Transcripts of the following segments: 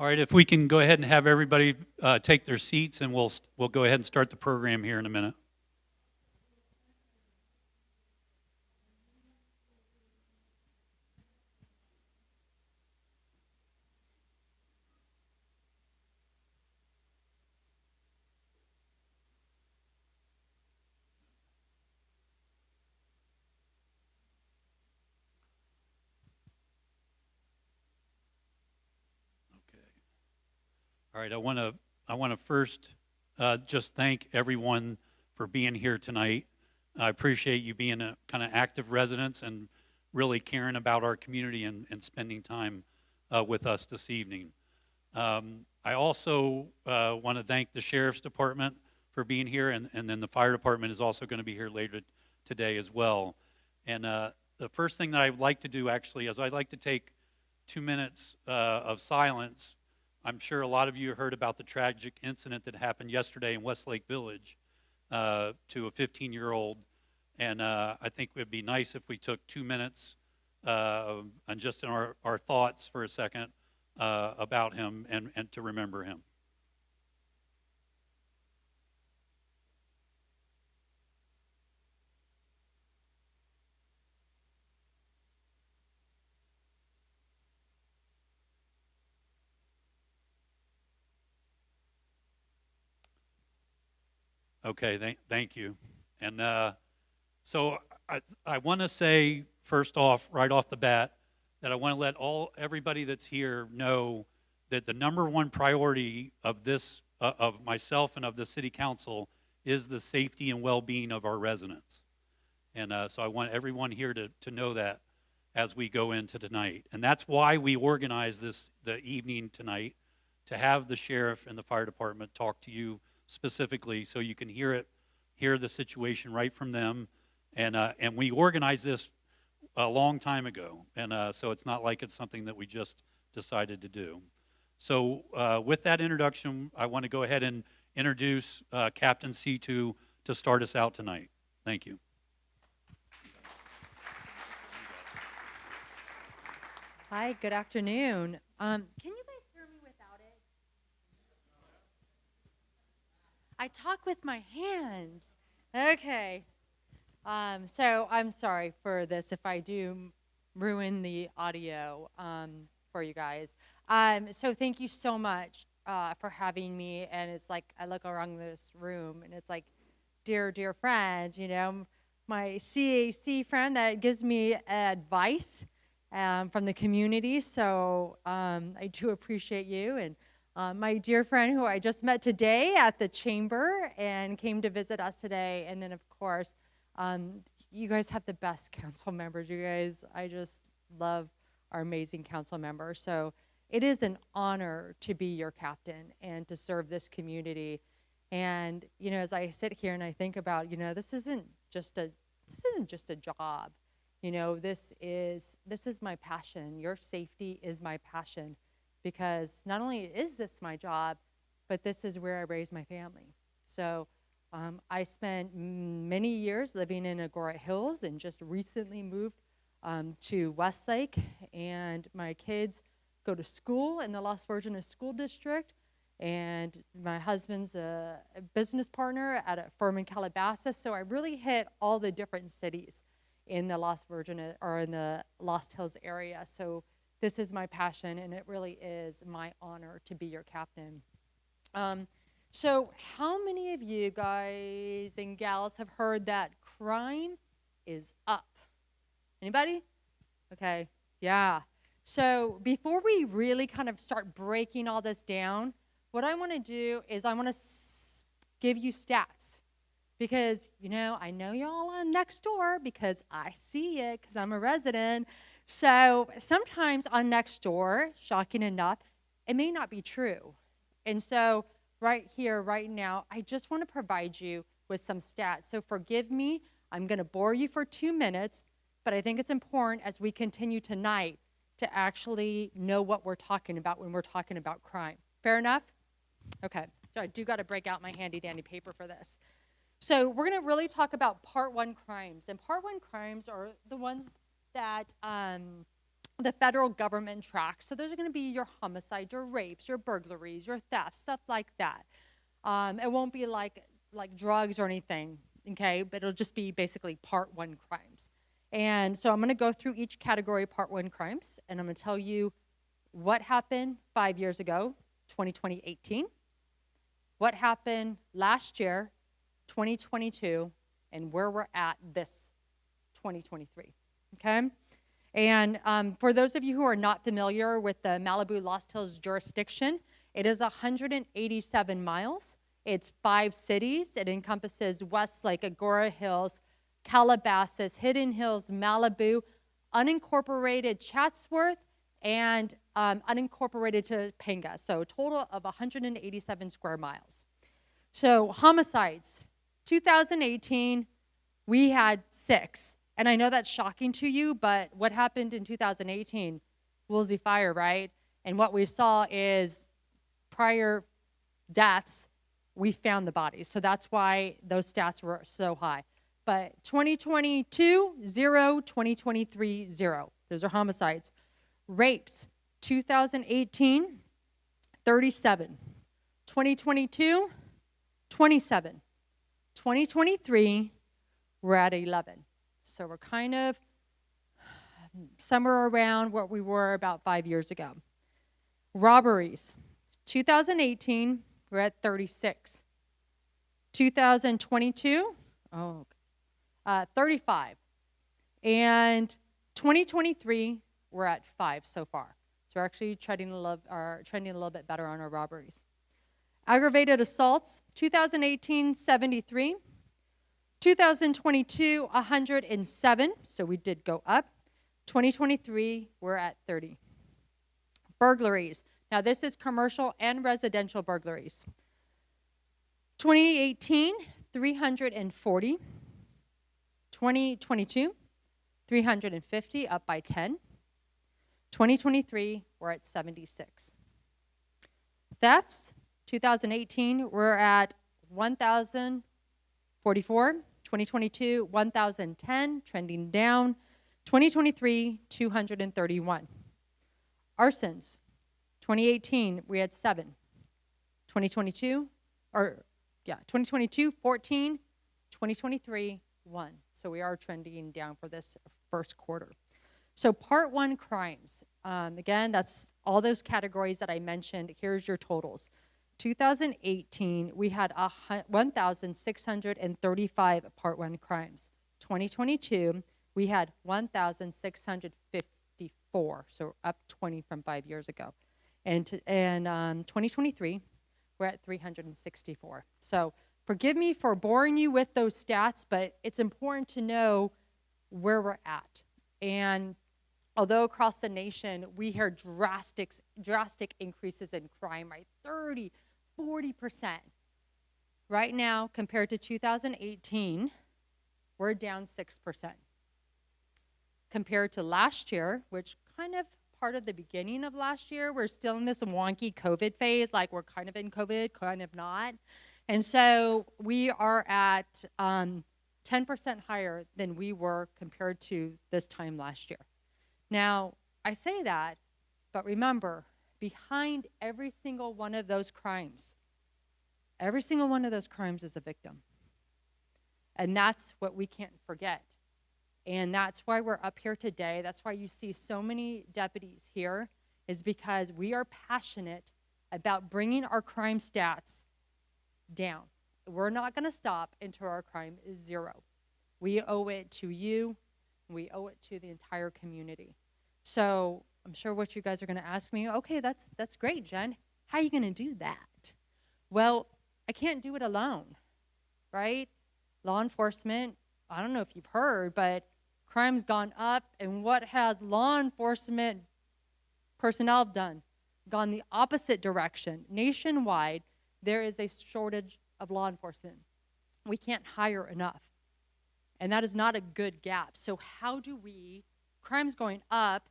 All right, if we can go ahead and have everybody take their seats, and we'll go ahead and start the program here in a minute. Okay. All right, I want to first just thank everyone for being here tonight. I appreciate you being a kind of active residents and really caring about our community and spending time with us this evening. I also want to thank the Sheriff's Department for being here, and then the Fire Department is also going to be here later today as well. And the first thing that I'd like to do actually is I'd like to take 2 minutes of silence. I'm sure a lot of you heard about the tragic incident that happened yesterday in Westlake Village to a 15-year-old. And I think it would be nice if we took 2 minutes and just in our thoughts for a second about him and to remember him. Okay, thank you. And so I want to say, first off, right off the bat, that I want to let everybody that's here know that the number one priority of this, of myself and of the city council, is the safety and well-being of our residents. And so I want everyone here to know that as we go into tonight. And that's why we organized the evening tonight, to have the sheriff and the fire department talk to you specifically so you can hear the situation right from them. And we organized this a long time ago, and so it's not like it's something that we just decided to do. So with that introduction, I want to go ahead and introduce Captain C2 to start us out tonight. Thank you. Hi, good afternoon. Can you guys hear me without it? I talk with my hands. Okay. So I'm sorry for this if I do ruin the audio for you guys. So thank you so much for having me. And it's like I look around this room and it's like, dear friends, my CAC friend that gives me advice from the community. So I do appreciate you. And my dear friend who I just met today at the chamber and came to visit us today. And then, of course, you guys have the best council members. You guys, I just love our amazing council members. So it is an honor to be your captain and to serve this community. And, as I sit here and I think about, this isn't just a job. This is my passion. Your safety is my passion, because not only is this my job, but this is where I raise my family. So I spent many years living in Agora Hills and just recently moved to Westlake. And my kids go to school in the Las Virgenes School District. And my husband's a business partner at a firm in Calabasas. So I really hit all the different cities in the Las Virgenes or in the Lost Hills area. So this is my passion, and it really is my honor to be your captain. So how many of you guys and gals have heard that crime is up? Anybody? Okay, yeah. So before we really kind of start breaking all this down, what I want to do is I want to give you stats. Because, I know y'all on next door because I see it because I'm a resident. So sometimes on next door, shocking enough, it may not be true. And so right here, right now, I just want to provide you with some stats. So forgive me, I'm going to bore you for 2 minutes, but I think it's important as we continue tonight to actually know what we're talking about when we're talking about crime. Fair enough? Okay, so I do got to break out my handy dandy paper for this. So we're going to really talk about Part 1 crimes. And Part 1 crimes are the ones that the federal government tracks. So there's going to be your homicides, your rapes, your burglaries, your thefts, stuff like that. It won't be like drugs or anything, okay? But it'll just be basically Part 1 crimes. And so I'm going to go through each category, Part 1 crimes, and I'm going to tell you what happened 5 years ago, 2018, what happened last year, 2022, and where we're at this 2023, okay? And for those of you who are not familiar with the Malibu Lost Hills jurisdiction, it is 187 miles. It's 5 cities. It encompasses Westlake, Agora Hills, Calabasas, Hidden Hills, Malibu, unincorporated Chatsworth, and unincorporated Topanga. So a total of 187 square miles. So homicides, 2018, we had 6. And I know that's shocking to you, but what happened in 2018? Woolsey Fire, right? And what we saw is prior deaths, we found the bodies. So that's why those stats were so high. But 2022, 0. 2023, 0. Those are homicides. Rapes, 2018, 37. 2022, 27. 2023, we're at 11. So we're kind of somewhere around what we were about 5 years ago. Robberies, 2018, we're at 36. 2022, 35. And 2023, we're at 5 so far. So we're actually trending a little bit better on our robberies. Aggravated assaults, 2018, 73. 2022, 107, so we did go up. 2023, we're at 30. Burglaries. Now, this is commercial and residential burglaries. 2018, 340. 2022, 350, up by 10. 2023, we're at 76. Thefts, 2018, we're at 1,044. 2022, 1,010, trending down. 2023, 231. Arsons, 2018, we had 7. 2022, 14. 2023, 1. So we are trending down for this first quarter. So Part 1 crimes. Again, that's all those categories that I mentioned. Here's your totals. 2018, we had 1,635 Part 1 crimes. 2022, we had 1,654, so up 20 from 5 years ago. And 2023, we're at 364. So forgive me for boring you with those stats, but it's important to know where we're at. And although across the nation, we hear drastic increases in crime, right? 30, 40%. Right now, compared to 2018, we're down 6%. Compared to last year, which kind of part of the beginning of last year, we're still in this wonky COVID phase, like we're kind of in COVID, kind of not. And so we are at 10% higher than we were compared to this time last year. Now, I say that, but remember, behind every single one of those crimes is a victim. And that's what we can't forget. And that's why we're up here today. That's why you see so many deputies here, is because we are passionate about bringing our crime stats down. We're not going to stop until our crime is 0. We owe it to you. We owe it to the entire community. So I'm sure what you guys are going to ask me, okay, that's great, Jen. How are you going to do that? Well, I can't do it alone, right? Law enforcement, I don't know if you've heard, but crime's gone up, and what has law enforcement personnel done? Gone the opposite direction. Nationwide, there is a shortage of law enforcement. We can't hire enough, and that is not a good gap. So how do we, crime's going up,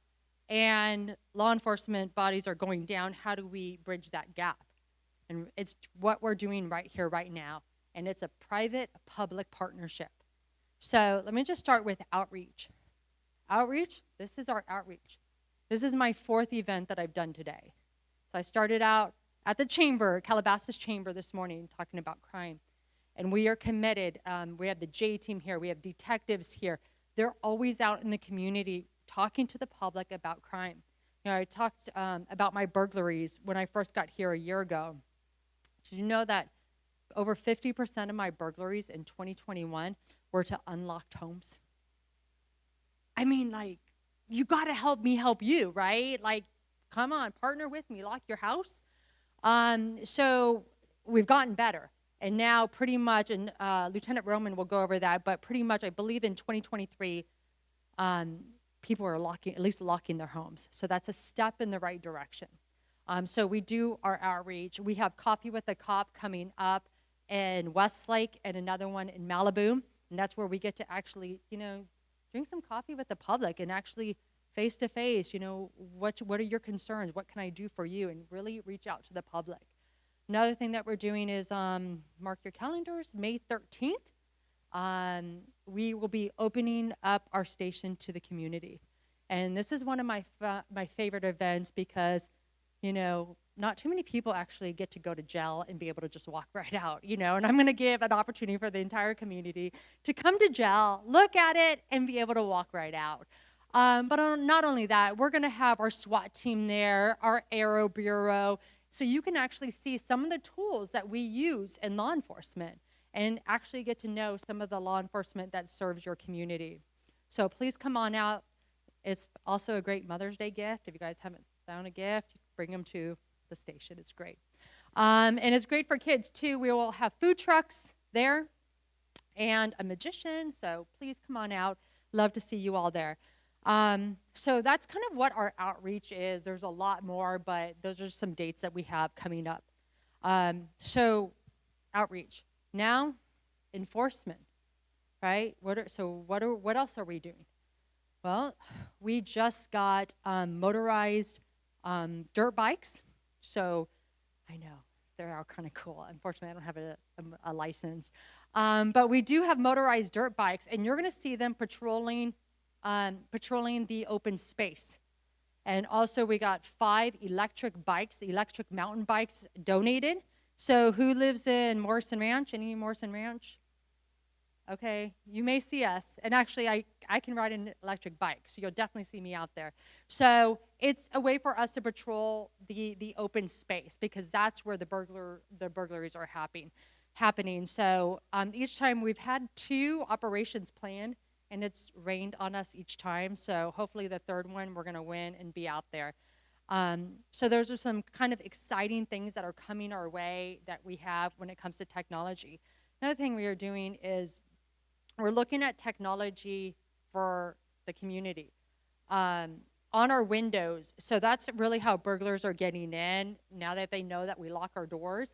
and law enforcement bodies are going down, how do we bridge that gap? And it's what we're doing right here, right now. And it's a private-public partnership. So let me just start with outreach. Outreach, this is our outreach. This is my 4th event that I've done today. So I started out at the chamber, Calabasas Chamber this morning, talking about crime. And we are committed. We have the J team here. We have detectives here. They're always out in the community talking to the public about crime. I talked about my burglaries when I first got here a year ago. Did you know that over 50% of my burglaries in 2021 were to unlocked homes? I mean, like, you got to help me help you, right? Like, come on, partner with me, lock your house. So we've gotten better. And now pretty much, and Lieutenant Roman will go over that, but pretty much I believe in 2023, people are at least locking their homes. So that's a step in the right direction. So we do our outreach. We have Coffee with a Cop coming up in Westlake and another one in Malibu. And that's where we get to actually, drink some coffee with the public and actually face to face, what are your concerns? What can I do for you? And really reach out to the public. Another thing that we're doing is mark your calendars, May 13th. We will be opening up our station to the community. And this is one of my favorite events because, not too many people actually get to go to jail and be able to just walk right out, and I'm going to give an opportunity for the entire community to come to jail, look at it, and be able to walk right out. But not only that, we're going to have our SWAT team there, our Aero Bureau, so you can actually see some of the tools that we use in law enforcement and actually get to know some of the law enforcement that serves your community. So please come on out. It's also a great Mother's Day gift. If you guys haven't found a gift, bring them to the station. It's great. And it's great for kids, too. We will have food trucks there and a magician, so please come on out. Love to see you all there. So that's kind of what our outreach is. There's a lot more, but those are some dates that we have coming up. So outreach. Now, enforcement, right? What else are we doing? Well, we just got motorized dirt bikes. So I know they are kind of cool. Unfortunately, I don't have a license. But we do have motorized dirt bikes, and you're going to see them patrolling the open space. And also we got 5 electric mountain bikes donated. So who lives in Morrison Ranch? Any Morrison Ranch? Okay, you may see us. And actually, I can ride an electric bike, so you'll definitely see me out there. So it's a way for us to patrol the open space because that's where the burglaries are happening. So each time we've had 2 operations planned, and it's rained on us each time. So hopefully the 3rd one we're going to win and be out there. So those are some kind of exciting things that are coming our way that we have when it comes to technology. Another thing we are doing is we're looking at technology for the community on our windows. So that's really how burglars are getting in now that they know that we lock our doors.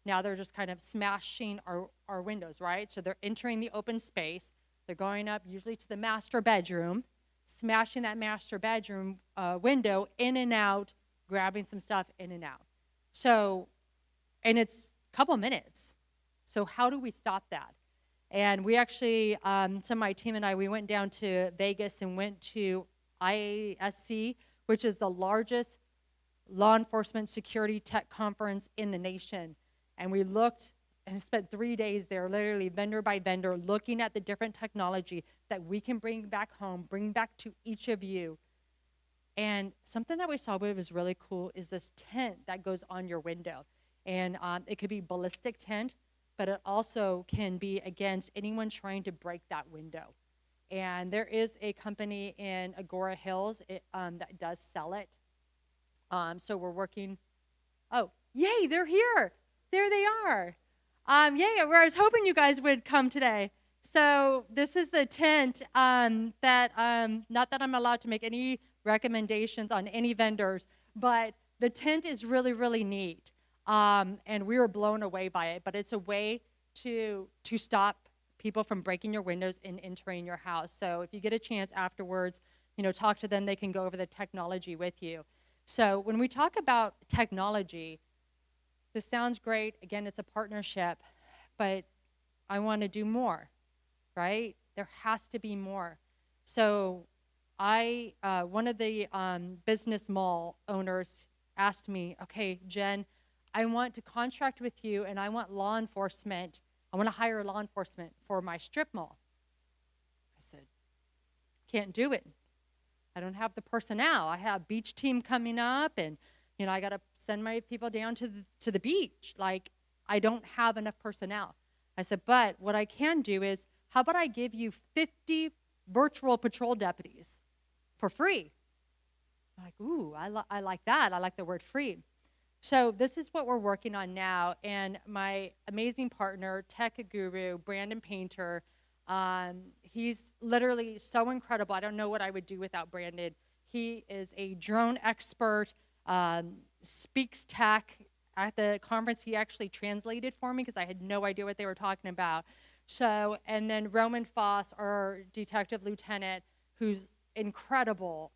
Now they're just kind of smashing our windows, right? So they're entering the open space. They're going up usually to the master bedroom, smashing that master bedroom window in and out, grabbing some stuff in and out. So, and it's a couple minutes. So how do we stop that? And we actually, some of my team and I, we went down to Vegas and went to IASC, which is the largest law enforcement security tech conference in the nation. And we looked and spent 3 days there, literally vendor by vendor, looking at the different technology that we can bring back home, bring back to each of you. And something that we saw that was really cool is this tent that goes on your window. And it could be ballistic tent, but it also can be against anyone trying to break that window. And there is a company in Agora Hills that does sell it. So we're working. Oh, yay, they're here. There they are. Yay, I was hoping you guys would come today. So this is the tent that, not that I'm allowed to make any recommendations on any vendors, but the tent is really, really neat. And we were blown away by it, but it's a way to stop people from breaking your windows and entering your house. So if you get a chance afterwards, talk to them, they can go over the technology with you. So when we talk about technology, this sounds great. Again, it's a partnership, but I want to do more, right? There has to be more. So one of the business mall owners asked me, okay, Jen, I want to contract with you and I want law enforcement. I want to hire law enforcement for my strip mall. I said, can't do it. I don't have the personnel. I have beach team coming up and, I got to send my people down to the beach. Like, I don't have enough personnel. I said, but what I can do is, how about I give you 50 virtual patrol deputies for free? I'm like, ooh, I like that. I like the word free. So this is what we're working on now. And my amazing partner, tech guru, Brandon Painter, he's literally so incredible. I don't know what I would do without Brandon. He is a drone expert, speaks tech. At the conference, he actually translated for me because I had no idea what they were talking about. So, and then Roman Foss, our detective lieutenant, who's incredible.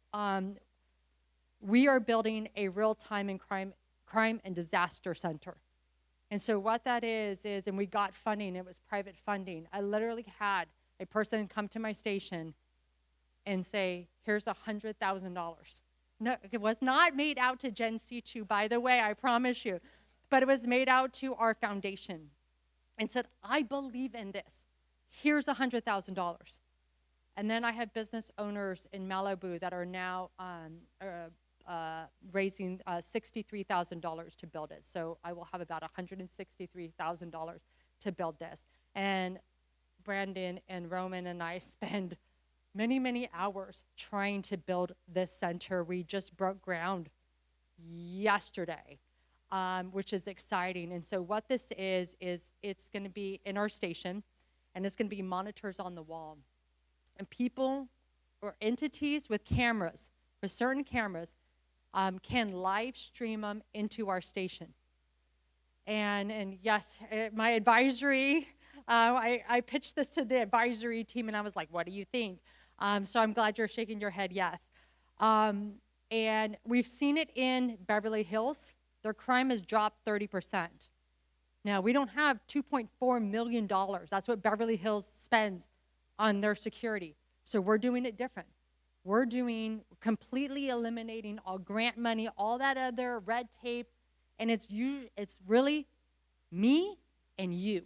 We are building a real-time and crime and disaster center. And so what that is, and we got funding, it was private funding. I literally had a person come to my station and say, here's $100,000. No, it was not made out to Gen C2, by the way, I promise you. But it was made out to our foundation and said, I believe in this. Here's $100,000. And then I have business owners in Malibu that are now raising $63,000 to build it. So I will have about $163,000 to build this. And Brandon and Roman and I spend many, many hours trying to build this center. We just broke ground yesterday, which is exciting. And so what this is it's going to be in our station, and it's going to be monitors on the wall. And people or entities with cameras, with certain cameras, can live stream them into our station. And yes, my advisory, I pitched this to the advisory team, and I was like, what do you think? So I'm glad you're shaking your head yes. And we've seen it in Beverly Hills. Their crime has dropped 30%. Now, we don't have $2.4 million. That's what Beverly Hills spends on their security. So we're doing it different. We're doing completely eliminating all grant money, all that other red tape, and it's really me and you.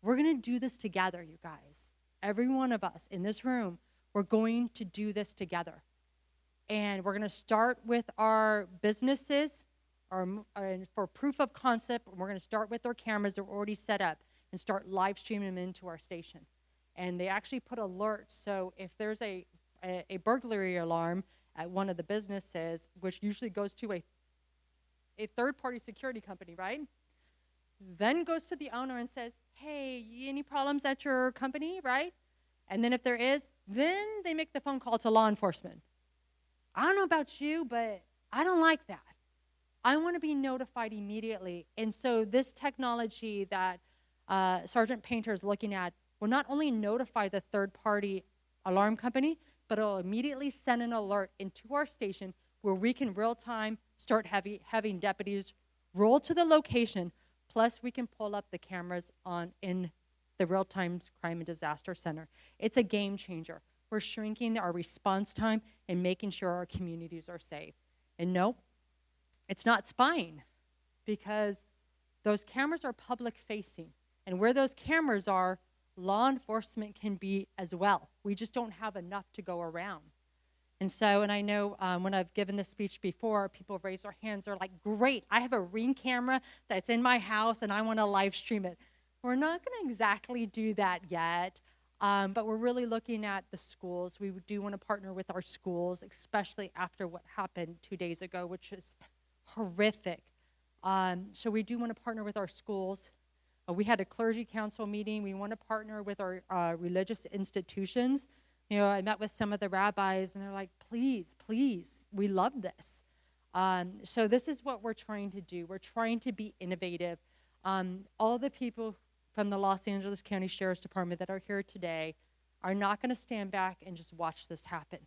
We're going to do this together, you guys. Every one of us in this room, we're going to do this together. And we're going to start with our businesses for proof of concept. We're going to start with our cameras that are already set up and start live streaming them into our station. And they actually put alerts, so if there's a burglary alarm at one of the businesses, which usually goes to a third-party security company, right? Then goes to the owner and says, hey, any problems at your company, right? And then if there is, then they make the phone call to law enforcement. I don't know about you, but I don't like that. I want to be notified immediately. And so this technology that Sergeant Painter is looking at will not only notify the third-party alarm company, but it'll immediately send an alert into our station where we can real-time start having deputies roll to the location, plus we can pull up the cameras in the real-time crime and disaster center. It's a game changer. We're shrinking our response time and making sure our communities are safe. And no, it's not spying, because those cameras are public-facing. And where those cameras are, law enforcement can be as well. We just don't have enough to go around. And so, and I know when I've given this speech before, people raise their hands. They're like, great, I have a Ring camera that's in my house and I want to live stream it. We're not going to exactly do that yet, but we're really looking at the schools. We do want to partner with our schools, especially after what happened 2 days ago, which was horrific. So we do want to partner with our schools. We had a clergy council meeting. We want to partner with our religious institutions. You know, I met with some of the rabbis, and they're like, please, please, we love this. So this is what we're trying to do. We're trying to be innovative. All the people from the Los Angeles County Sheriff's Department that are here today are not going to stand back and just watch this happen.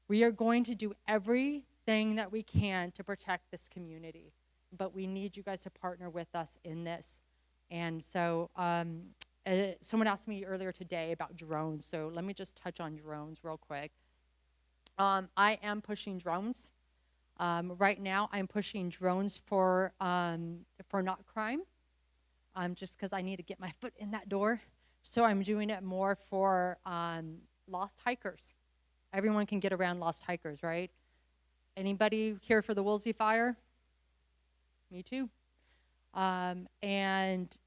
We are going to do everything that we can to protect this community, but we need you guys to partner with us in this. And so someone asked me earlier today about drones, so let me just touch on drones real quick. I am pushing drones. Right now, I'm pushing drones for not crime, just because I need to get my foot in that door. So I'm doing it more for lost hikers. Everyone can get around lost hikers, right? Anybody here for the Woolsey fire? Me too. And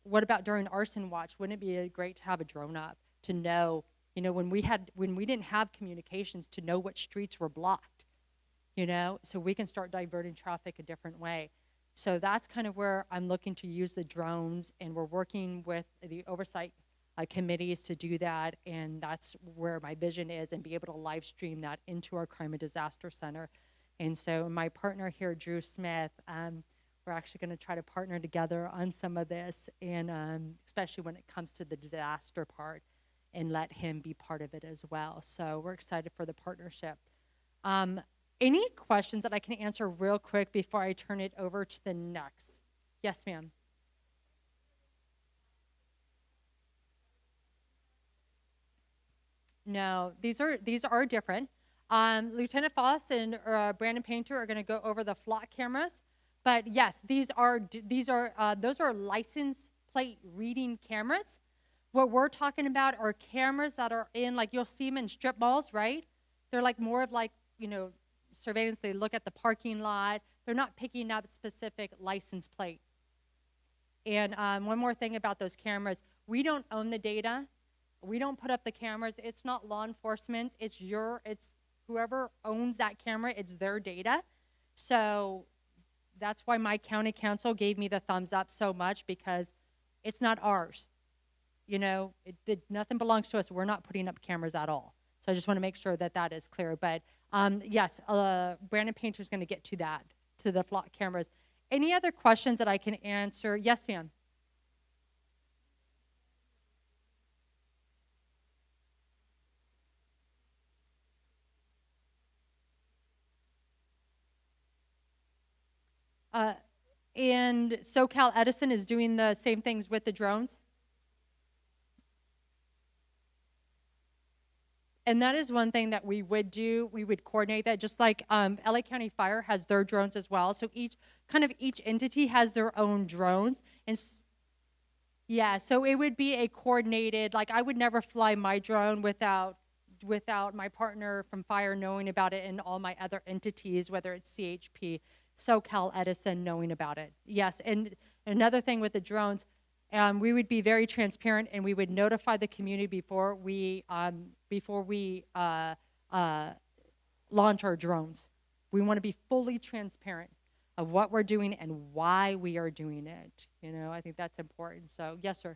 what about during arson watch? Wouldn't it be great to have a drone up to know, when we didn't have communications, to know which streets were blocked, so we can start diverting traffic a different way. So that's kind of where I'm looking to use the drones, and we're working with the oversight committees to do that, and that's where my vision is, and be able to live stream that into our Crime and Disaster Center. And so my partner here, Drew Smith, we're actually going to try to partner together on some of this, and especially when it comes to the disaster part, and let him be part of it as well. So we're excited for the partnership. Any questions that I can answer real quick before I turn it over to the next? Yes, ma'am. No, these are different. Lieutenant Foss and Brandon Painter are going to go over the flock cameras, but yes, those are license plate reading cameras. What we're talking about are cameras that are in, like, you'll see them in strip malls, right? They're like more of like, surveillance. They look at the parking lot. They're not picking up specific license plate. And one more thing about those cameras, we don't own the data. We don't put up the cameras. It's not law enforcement. It's whoever owns that camera, it's their data. So that's why my county council gave me the thumbs up so much, because it's not ours. Nothing belongs to us. We're not putting up cameras at all. So I just want to make sure that that is clear. But yes, Brandon Painter's going to get to that, to the flock cameras. Any other questions that I can answer? Yes, ma'am. And SoCal Edison is doing the same things with the drones. And that is one thing that we would do. We would coordinate that, just like LA County Fire has their drones as well. So each entity has their own drones. And yeah, so it would be a coordinated, like, I would never fly my drone without my partner from Fire knowing about it, and all my other entities, whether it's CHP, SoCal Edison, knowing about it. Yes, and another thing with the drones, we would be very transparent, and we would notify the community before we launch our drones. We want to be fully transparent of what we're doing and why we are doing it. I think that's important. So, yes, sir.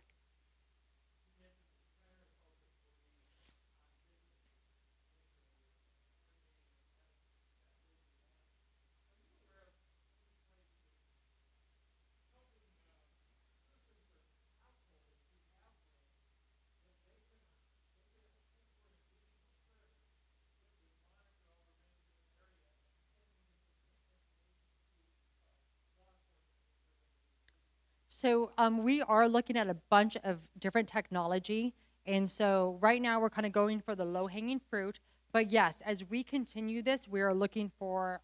So we are looking at a bunch of different technology. And so right now we're kind of going for the low-hanging fruit. But yes, as we continue this, we are looking for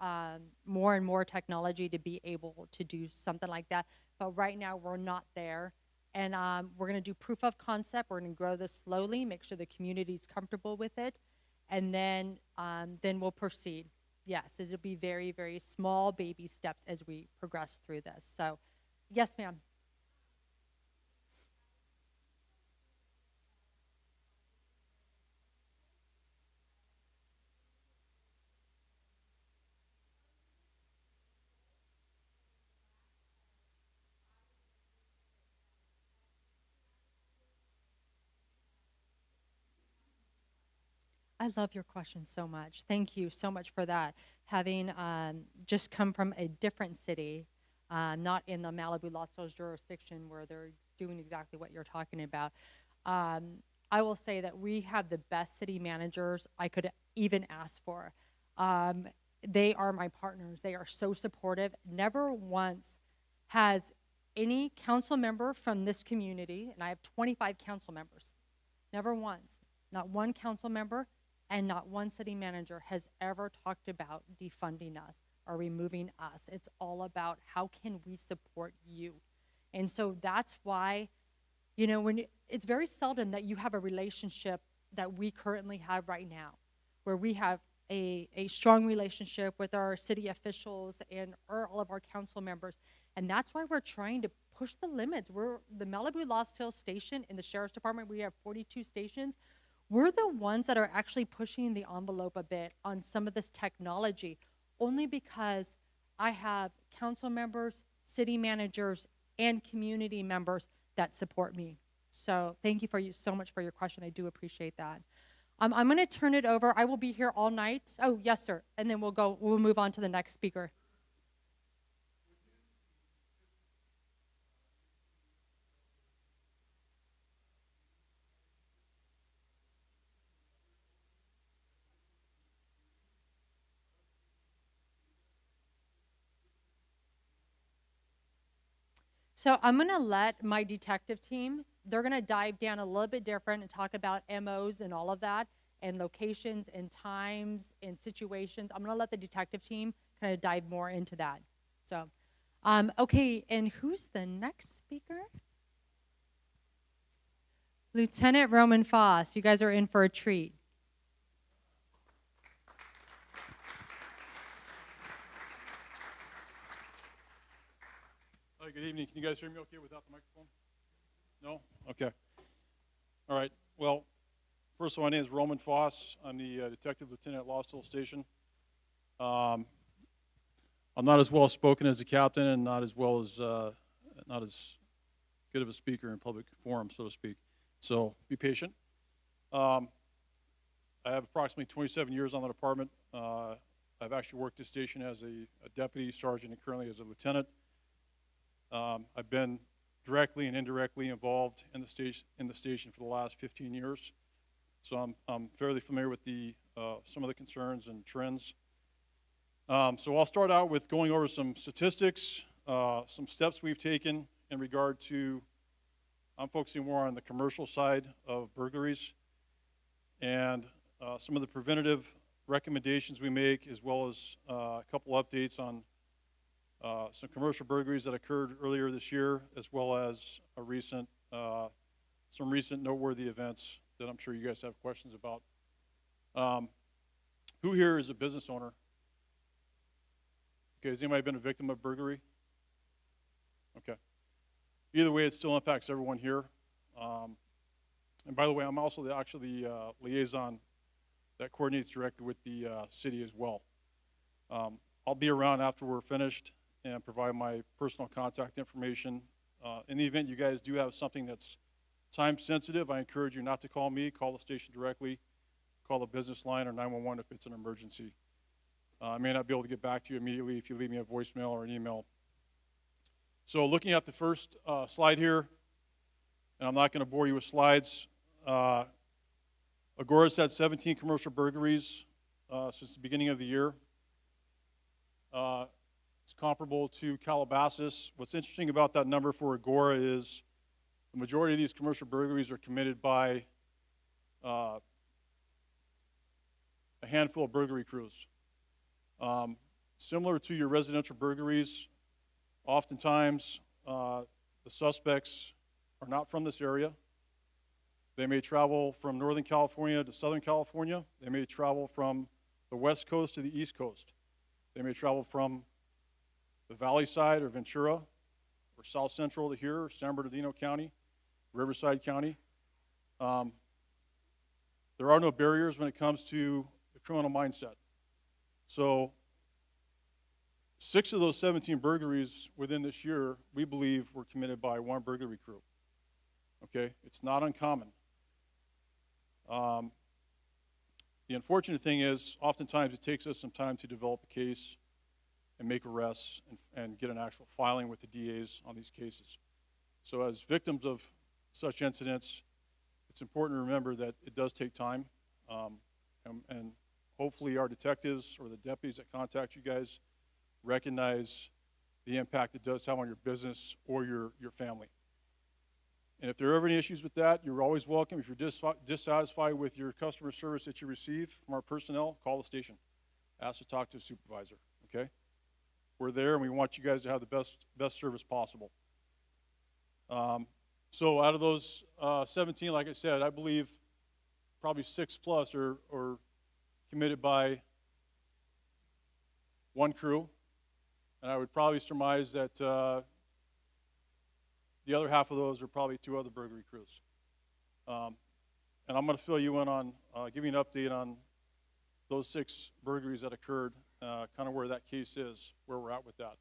more and more technology to be able to do something like that. But right now we're not there. And we're going to do proof of concept. We're going to grow this slowly, make sure the community is comfortable with it. And then we'll proceed. Yes, it'll be very, very small baby steps as we progress through this. So, yes, ma'am. I love your question so much. Thank you so much for that. Having just come from a different city, not in the Malibu Los Angeles jurisdiction where they're doing exactly what you're talking about. I will say that we have the best city managers I could even ask for. They are my partners. They are so supportive. Never once has any council member from this community, and I have 25 council members, never once, not one council member And not one city manager has ever talked about defunding us or removing us. It's all about how can we support you. And so that's why, it's very seldom that you have a relationship that we currently have right now, where we have a strong relationship with our city officials and all of our council members. And that's why we're trying to push the limits. We're the Malibu Lost Hills station in the sheriff's department. We have 42 stations. We're the ones that are actually pushing the envelope a bit on some of this technology, only because I have council members, city managers, and community members that support me. So thank you so much for your question. I do appreciate that. I'm going to turn it over. I will be here all night. Oh, yes, sir. And then we'll move on to the next speaker. So I'm going to let my detective team, they're going to dive down a little bit different and talk about MOs and all of that, and locations and times and situations. I'm going to let the detective team kind of dive more into that. So, okay, and who's the next speaker? Lieutenant Roman Foss. You guys are in for a treat. Hi, good evening. Can you guys hear me okay without the microphone? No? Okay. All right. Well, first of all, my name is Roman Foss. I'm the detective lieutenant at Lost Hill Station. I'm not as well spoken as the captain, and not as good of a speaker in public forum, so to speak. So be patient. I have approximately 27 years on the department. I've actually worked this station as a deputy sergeant and currently as a lieutenant. I've been directly and indirectly involved in the station for the last 15 years, so I'm fairly familiar with some of the concerns and trends. So I'll start out with going over some statistics, some steps we've taken in regard to. I'm focusing more on the commercial side of burglaries, and some of the preventative recommendations we make, as well as a couple updates on some commercial burglaries that occurred earlier this year, as well as some recent noteworthy events that I'm sure you guys have questions about. Who here is a business owner? Okay, has anybody been a victim of burglary? Okay. Either way, it still impacts everyone here. And by the way, I'm also actually the liaison that coordinates directly with the city as well. I'll be around after we're finished and provide my personal contact information. In the event you guys do have something that's time sensitive, I encourage you not to call me, call the station directly, call the business line or 911 if it's an emergency. I may not be able to get back to you immediately if you leave me a voicemail or an email. So looking at the first slide here, and I'm not going to bore you with slides, Agora's had 17 commercial burglaries since the beginning of the year. It's comparable to Calabasas. What's interesting about that number for Agora is the majority of these commercial burglaries are committed by a handful of burglary crews. Similar to your residential burglaries, oftentimes the suspects are not from this area. They may travel from Northern California to Southern California. They may travel from the West Coast to the East Coast. They may travel from the Valley side or Ventura or South Central to here, San Bernardino County, Riverside County. There are no barriers when it comes to the criminal mindset. So 6 of those 17 burglaries within this year, we believe, were committed by one burglary crew. Okay, it's not uncommon. The unfortunate thing is, oftentimes it takes us some time to develop a case and make arrests and get an actual filing with the DAs on these cases. So as victims of such incidents, it's important to remember that it does take time, and hopefully our detectives or the deputies that contact you guys recognize the impact it does have on your business or your family. And if there are ever any issues with that, you're always welcome. If you're dissatisfied with your customer service that you receive from our personnel, call the station. Ask to talk to a supervisor, okay? We're there, and we want you guys to have the best service possible. So out of those 17, like I said, I believe probably 6 plus are committed by one crew, and I would probably surmise that the other half of those are probably 2 other burglary crews. And I'm going to fill you in on, give you an update on those 6 burglaries that occurred, kind of where that case is, where we're at with that,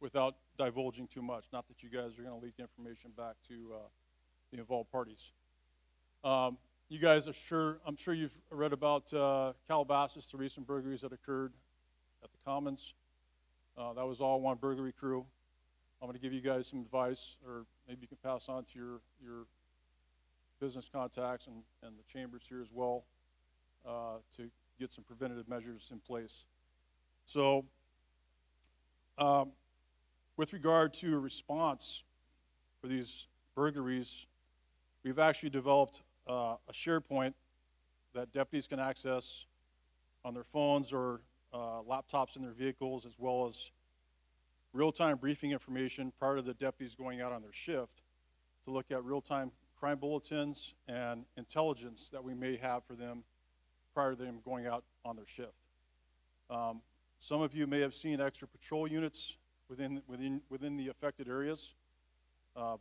without divulging too much. Not that you guys are going to leak information back to the involved parties. You guys I'm sure you've read about Calabasas, the recent burglaries that occurred at the Commons. That was all one burglary crew. I'm going to give you guys some advice, or maybe you can pass on to your business contacts and the chambers here as well, to get some preventative measures in place. So with regard to a response for these burglaries, we've actually developed a SharePoint that deputies can access on their phones or laptops in their vehicles, as well as real-time briefing information prior to the deputies going out on their shift to look at real-time crime bulletins and intelligence that we may have for them prior to them going out on their shift. Some of you may have seen extra patrol units within the affected areas,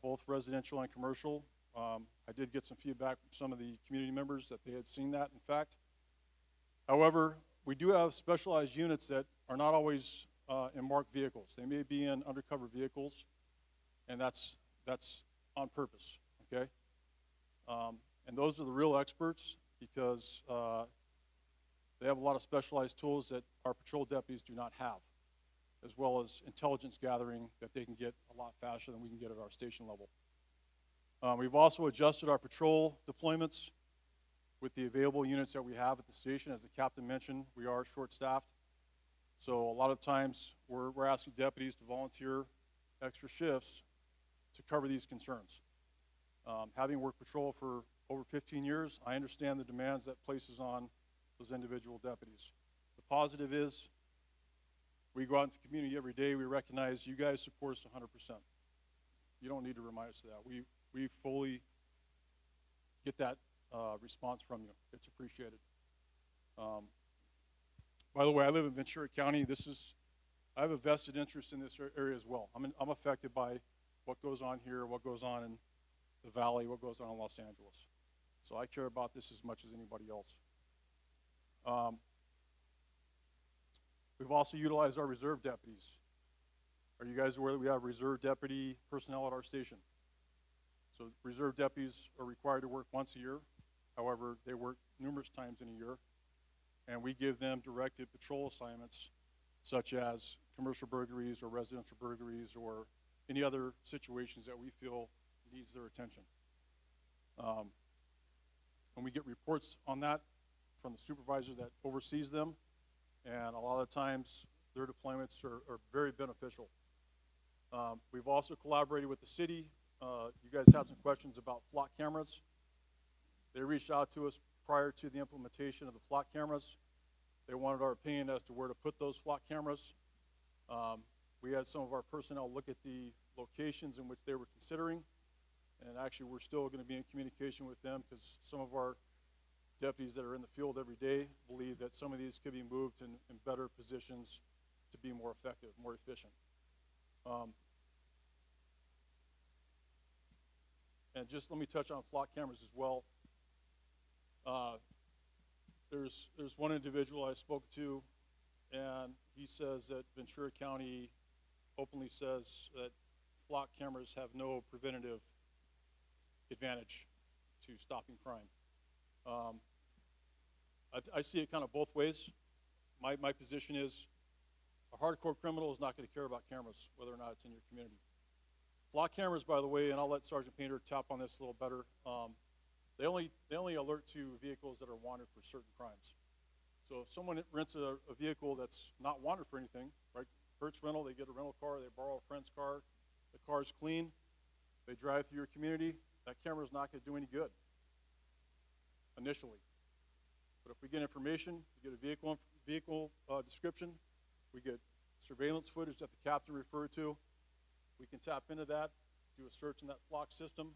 both residential and commercial. I did get some feedback from some of the community members that they had seen that, in fact. However, we do have specialized units that are not always in marked vehicles. They may be in undercover vehicles, and that's on purpose, okay? And those are the real experts, because they have a lot of specialized tools that our patrol deputies do not have, as well as intelligence gathering that they can get a lot faster than we can get at our station level. We've also adjusted our patrol deployments with the available units that we have at the station. As the captain mentioned, we are short-staffed. So a lot of times we're asking deputies to volunteer extra shifts to cover these concerns. Having worked patrol for over 15 years, I understand the demands that places on those individual deputies. The positive is we go out into the community every day. We recognize you guys support us 100%. You don't need to remind us of that. We fully get that response from you. It's appreciated. By the way, I live in Ventura County. I have a vested interest in this area as well. I'm affected by what goes on here, what goes on in the Valley, what goes on in Los Angeles. So I care about this as much as anybody else. We've also utilized our reserve deputies. Are you guys aware that we have reserve deputy personnel at our station? So reserve deputies are required to work once a year. However, they work numerous times in a year. And we give them directed patrol assignments, such as commercial burglaries or residential burglaries or any other situations that we feel needs their attention. And we get reports on that from the supervisor that oversees them. And a lot of times, their deployments are very beneficial. We've also collaborated with the city. You guys have some questions about flock cameras. They reached out to us prior to the implementation of the flock cameras. They wanted our opinion as to where to put those flock cameras. We had some of our personnel look at the locations in which they were considering, and actually we're still going to be in communication with them, because some of our deputies that are in the field every day believe that some of these could be moved in better positions to be more effective, more efficient. And just let me touch on flock cameras as well. There's one individual I spoke to, and he says that Ventura County openly says that flock cameras have no preventative advantage to stopping crime. I see it kind of both ways. My position is a hardcore criminal is not going to care about cameras, whether or not it's in your community. Flock cameras, by the way, and I'll let Sergeant Painter tap on this a little better, they only alert to vehicles that are wanted for certain crimes. So if someone rents a vehicle that's not wanted for anything, right? Hertz rental, they get a rental car, they borrow a friend's car, the car's clean, they drive through your community, that camera is not going to do any good initially. But if we get information, we get a vehicle description, we get surveillance footage that the captain referred to, we can tap into that, do a search in that flock system,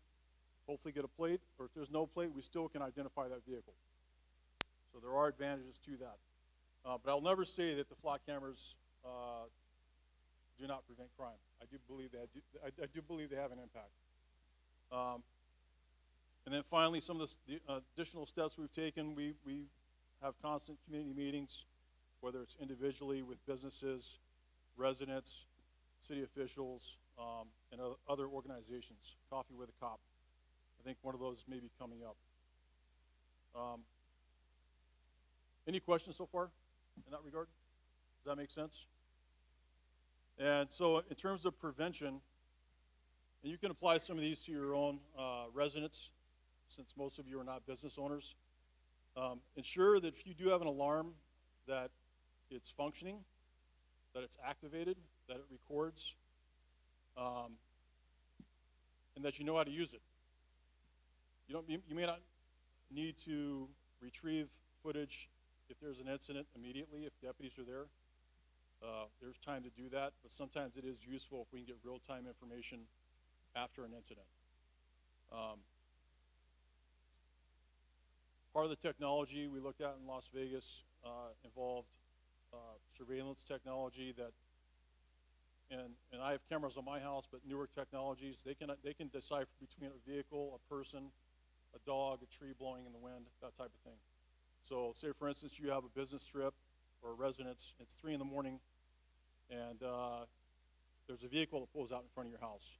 hopefully get a plate, or if there's no plate, we still can identify that vehicle. So there are advantages to that. But I'll never say that the flock cameras do not prevent crime. I do believe they have an impact. And then finally, some of the additional steps we've taken, we have constant community meetings, whether it's individually with businesses, residents, city officials, and other organizations. Coffee with a Cop. I think one of those may be coming up. Any questions so far in that regard? Does that make sense? And so in terms of prevention, and you can apply some of these to your own residents, since most of you are not business owners. Ensure that if you do have an alarm, that it's functioning, that it's activated, that it records, and that you know how to use it. You may not need to retrieve footage if there's an incident immediately, if deputies are there. There's time to do that, but sometimes it is useful if we can get real-time information after an incident. Part of the technology we looked at in Las Vegas involved surveillance technology that, and I have cameras on my house, but newer technologies, they can decipher between a vehicle, a person, a dog, a tree blowing in the wind, that type of thing. So say for instance you have a business trip or a residence, it's 3 in the morning, and there's a vehicle that pulls out in front of your house.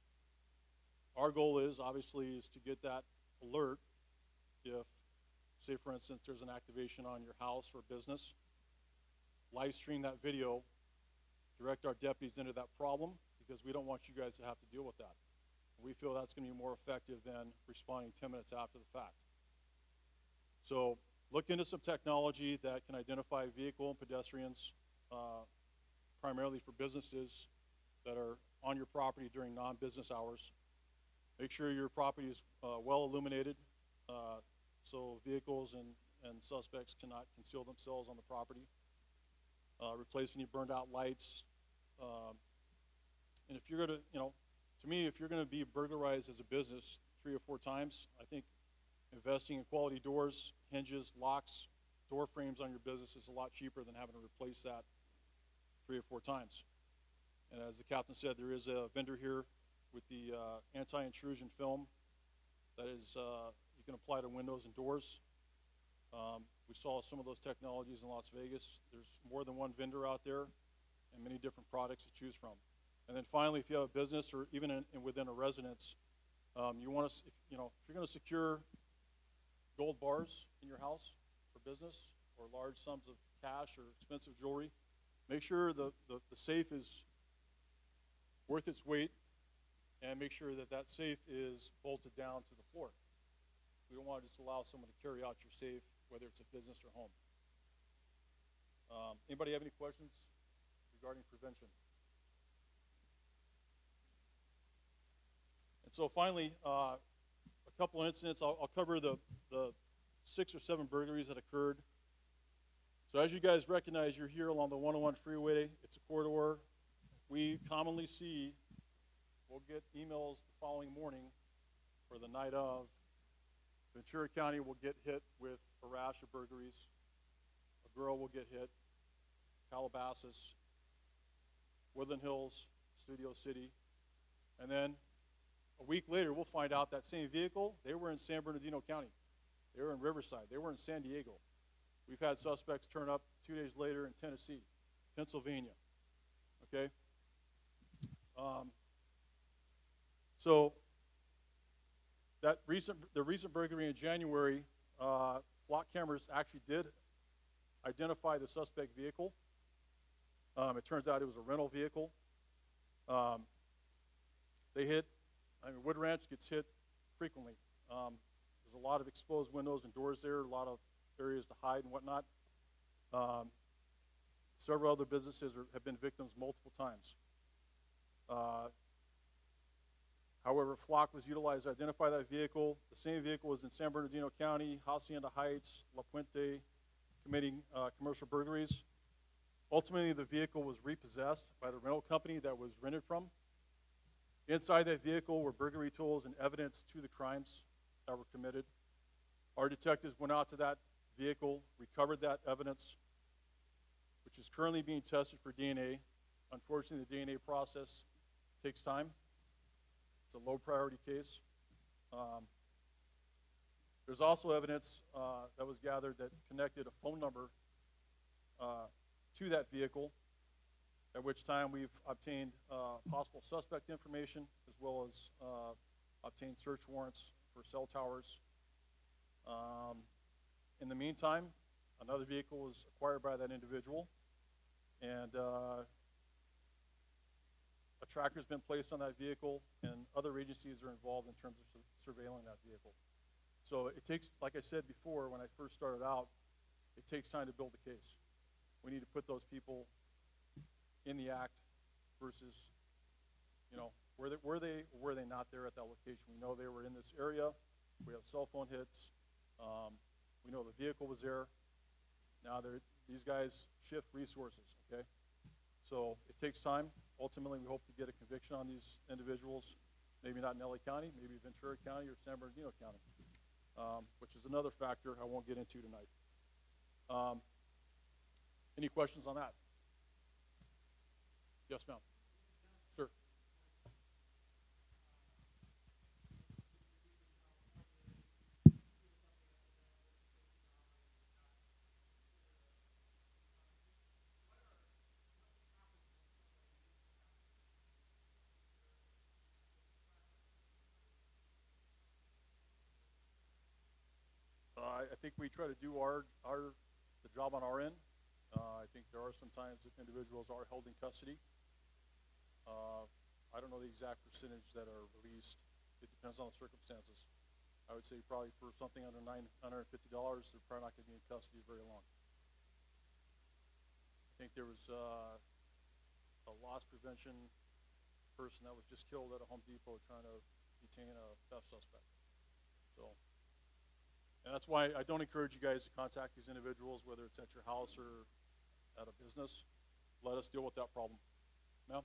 Our goal is obviously to get that alert if, say for instance, there's an activation on your house or business, live stream that video, direct our deputies into that problem, because we don't want you guys to have to deal with that. We feel that's going to be more effective than responding 10 minutes after the fact. So look into some technology that can identify vehicle and pedestrians, primarily for businesses that are on your property during non-business hours. Make sure your property is well illuminated, so vehicles and suspects cannot conceal themselves on the property. Replace any burned out lights. And if you're going to, to me, if you're going to be burglarized as a business 3 or 4 times, I think investing in quality doors, hinges, locks, door frames on your business is a lot cheaper than having to replace that 3 or 4 times. And as the captain said, there is a vendor here with the anti-intrusion film that is you can apply to windows and doors. We saw some of those technologies in Las Vegas. There's more than one vendor out there and many different products to choose from. And then finally, if you have a business or even within a residence, you want to, if you're going to secure gold bars in your house for business or large sums of cash or expensive jewelry, make sure the safe is worth its weight, and make sure that that safe is bolted down to the floor. We don't want to just allow someone to carry out your safe, whether it's a business or home. Anybody have any questions regarding prevention? And so finally, a couple of incidents. I'll cover the 6 or 7 burglaries that occurred. So as you guys recognize, you're here along the 101 freeway. It's a corridor. We commonly see, we'll get emails the following morning or the night of, Ventura County will get hit with a rash of burglaries. A girl will get hit, Calabasas, Woodland Hills, Studio City, and then a week later we'll find out that same vehicle, they were in San Bernardino County. They were in Riverside. They were in San Diego. We've had suspects turn up 2 days later in Tennessee, Pennsylvania. Okay? So the recent burglary in January, flock cameras actually did identify the suspect vehicle. It turns out it was a rental vehicle. Wood Ranch gets hit frequently. There's a lot of exposed windows and doors there, a lot of areas to hide and whatnot. Several other businesses have been victims multiple times. However, Flock was utilized to identify that vehicle. The same vehicle was in San Bernardino County, Hacienda Heights, La Puente, committing commercial burglaries. Ultimately, the vehicle was repossessed by the rental company that was rented from. Inside that vehicle were burglary tools and evidence to the crimes that were committed. Our detectives went out to that vehicle, recovered that evidence, which is currently being tested for DNA. Unfortunately, the DNA process takes time. It's a low priority case. There's also evidence that was gathered that connected a phone number to that vehicle, at which time we've obtained possible suspect information as well as obtained search warrants for cell towers. In the meantime, another vehicle was acquired by that individual, and a tracker's been placed on that vehicle, and other agencies are involved in terms of surveilling that vehicle. So it takes, like I said before, when I first started out, it takes time to build the case. We need to put those people in the act versus, you know, were they not there at that location? We know they were in this area. We have cell phone hits. We know the vehicle was there. Now these guys shift resources, okay? So it takes time. Ultimately, we hope to get a conviction on these individuals, maybe not in LA County, maybe Ventura County or San Bernardino County, which is another factor I won't get into tonight. Any questions on that? Yes, ma'am. Sir. I think we try to do the job on our end. I think there are some times that individuals are held in custody. I don't know the exact percentage that are released. It depends on the circumstances. I would say probably for something under $950, they're probably not going to be in custody very long. I think there was a loss prevention person that was just killed at a Home Depot trying to detain a theft suspect. So, and that's why I don't encourage you guys to contact these individuals, whether it's at your house or at a business. Let us deal with that problem. Ma'am?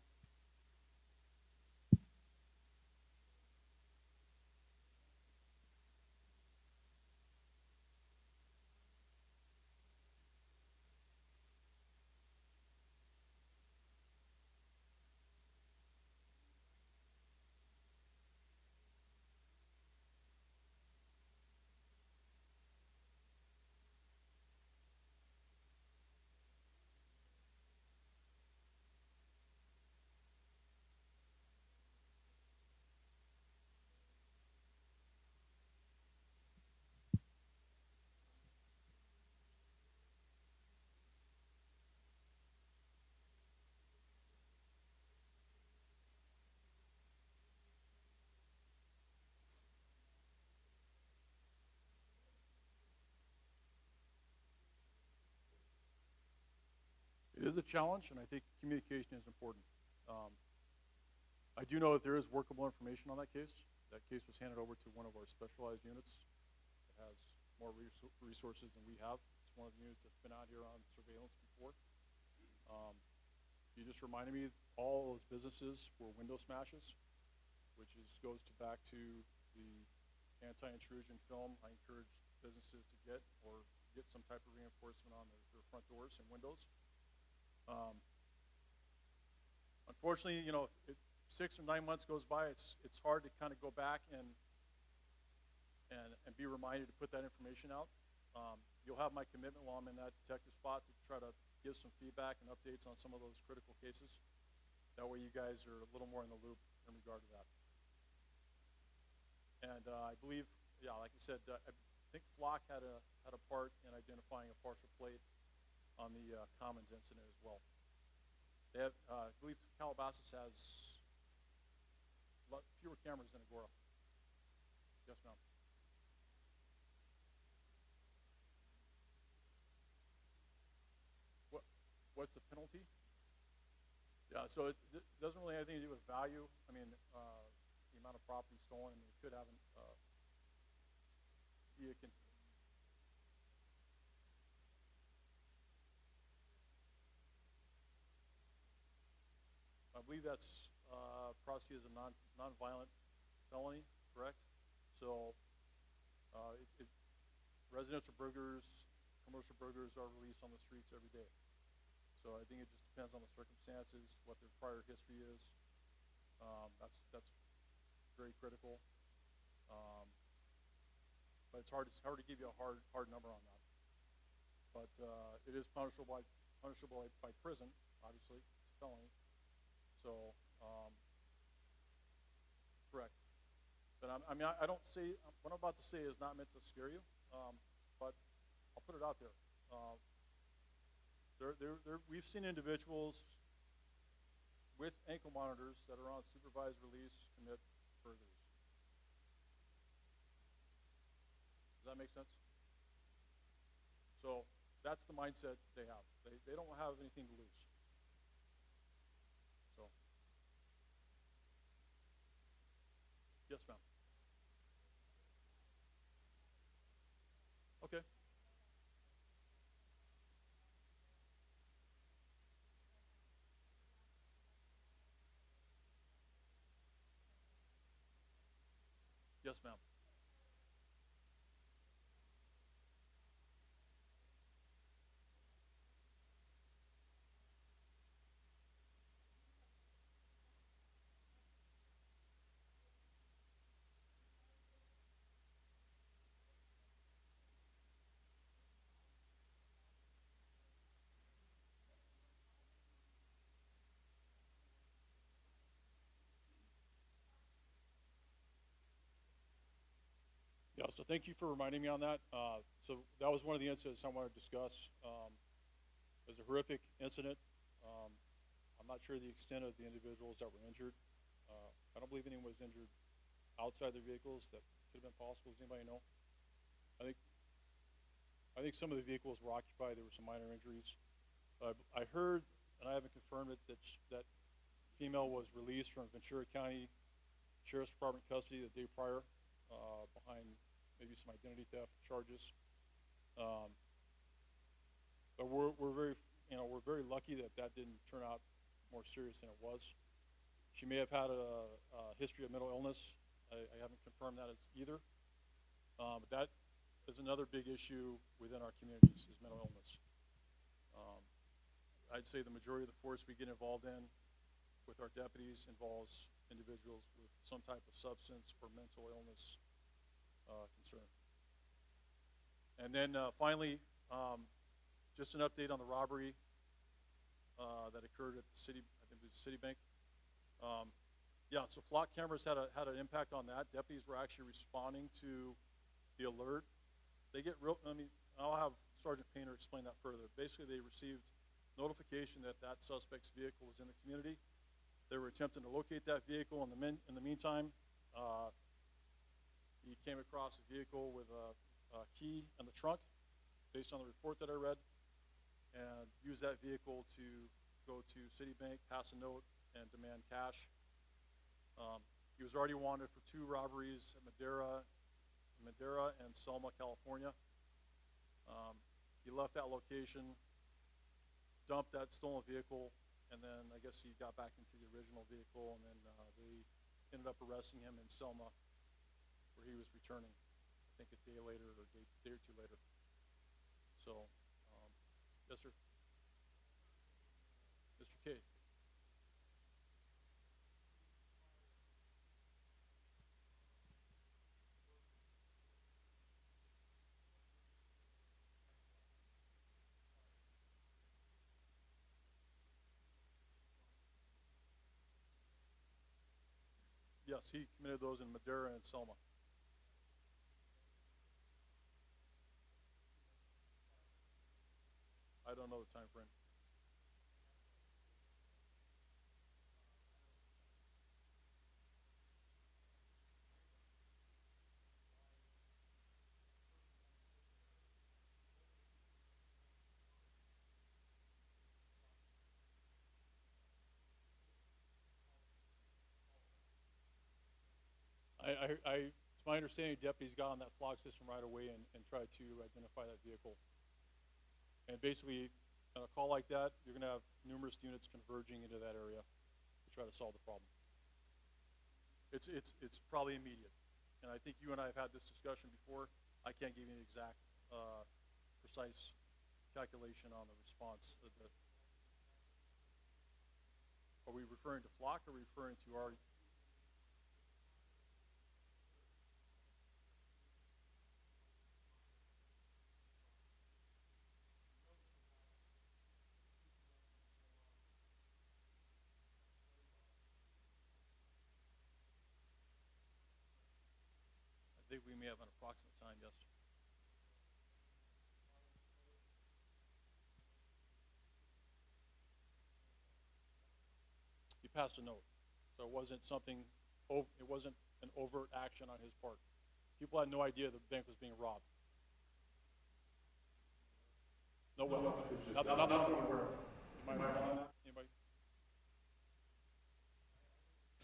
It is a challenge, and I think communication is important. I do know that there is workable information on that case. That case was handed over to one of our specialized units that has more resources than we have. It's one of the units that's been out here on surveillance before. You just reminded me all those businesses were window smashes, which goes back to the anti-intrusion film I encourage businesses to get some type of reinforcement on their front doors and windows. Unfortunately, you know, 6 or 9 months goes by, it's hard to kind of go back and be reminded to put that information out. You'll have my commitment while I'm in that detective spot to try to give some feedback and updates on some of those critical cases. That way you guys are a little more in the loop in regard to that. And I believe, yeah, like I said, I think Flock had a part in identifying a partial plate on the Commons incident as well. They have, I believe Calabasas has fewer cameras than Agora. Yes, ma'am. What's the penalty? Yeah, so it doesn't really have anything to do with value. I mean, the amount of property stolen, and it could have be a I believe that's prosecuted as a non-violent felony, correct? So residential burglars, commercial burglars are released on the streets every day. So I think it just depends on the circumstances, what their prior history is. That's very critical. But it's hard to give you a hard number on that. But it is punishable by prison. Obviously, it's a felony. So correct. But I don't say what I'm about to say is not meant to scare you, but I'll put it out there. We've seen individuals with ankle monitors that are on supervised release commit burglaries. Does that make sense? So that's the mindset they have. They don't have anything to lose. So, yes, ma'am. Okay. Yes, ma'am. Yeah, so thank you for reminding me on that. So that was one of the incidents I wanted to discuss. It was a horrific incident. Um, I'm not sure the extent of the individuals that were injured. I don't believe anyone was injured outside their vehicles that could have been possible. Does anybody know? I think I think some of the vehicles were occupied. There were some minor injuries. I heard, and I haven't confirmed it, that female was released from Ventura County Sheriff's Department custody the day prior, behind maybe some identity theft charges. Um, but we're very we're very lucky that that didn't turn out more serious than it was. She may have had a history of mental illness. I haven't confirmed that either. But that is another big issue within our communities is mental illness. Um, I'd say the majority of the force we get involved in with our deputies involves individuals with some type of substance or mental illness concern. And then finally, just an update on the robbery that occurred at the city, I think it was Citibank. Yeah, so flock cameras had an impact on that. Deputies were actually responding to the alert. They get real, I'll have Sergeant Painter explain that further. Basically, they received notification that that suspect's vehicle was in the community. They were attempting to locate that vehicle. In the meantime, he came across a vehicle with a key in the trunk, based on the report that I read, and used that vehicle to go to Citibank, pass a note, and demand cash. He was already wanted for 2 robberies at Madera and Selma, California. He left that location, dumped that stolen vehicle, and then I guess he got back into the original vehicle, and then they ended up arresting him in Selma, where he was returning, I think a day later or day or 2 later. So, yes, sir. Mr. K. Yes, he committed those in Madera and Selma. I don't know the time frame. It's my understanding deputies got on that flock system right away and tried to identify that vehicle. And basically, on a call like that, you're gonna have numerous units converging into that area to try to solve the problem. It's probably immediate. And I think you and I have had this discussion before. I can't give you an exact, precise calculation on the response. Are we referring to flock or referring to our? I think we may have an approximate time, yes. He passed a note, so it wasn't something, it wasn't an overt action on his part. People had no idea the bank was being robbed. No weapon. Nothing aware of. Anybody?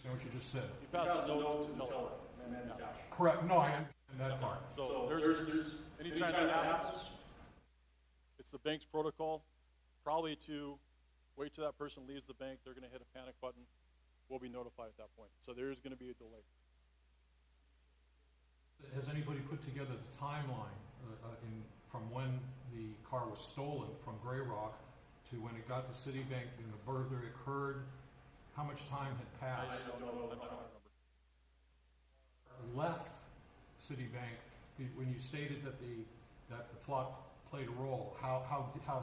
See what you just said. He passed a note to tell her. Correct. No, I understand that part. So there's anytime that happens, it's the bank's protocol, probably to wait till that person leaves the bank. They're going to hit a panic button. We'll be notified at that point. So there is going to be a delay. Has anybody put together the timeline from when the car was stolen from Grey Rock to when it got to Citibank and the burglary occurred? How much time had passed? I don't remember. Left Citibank when you stated that the flock played a role. How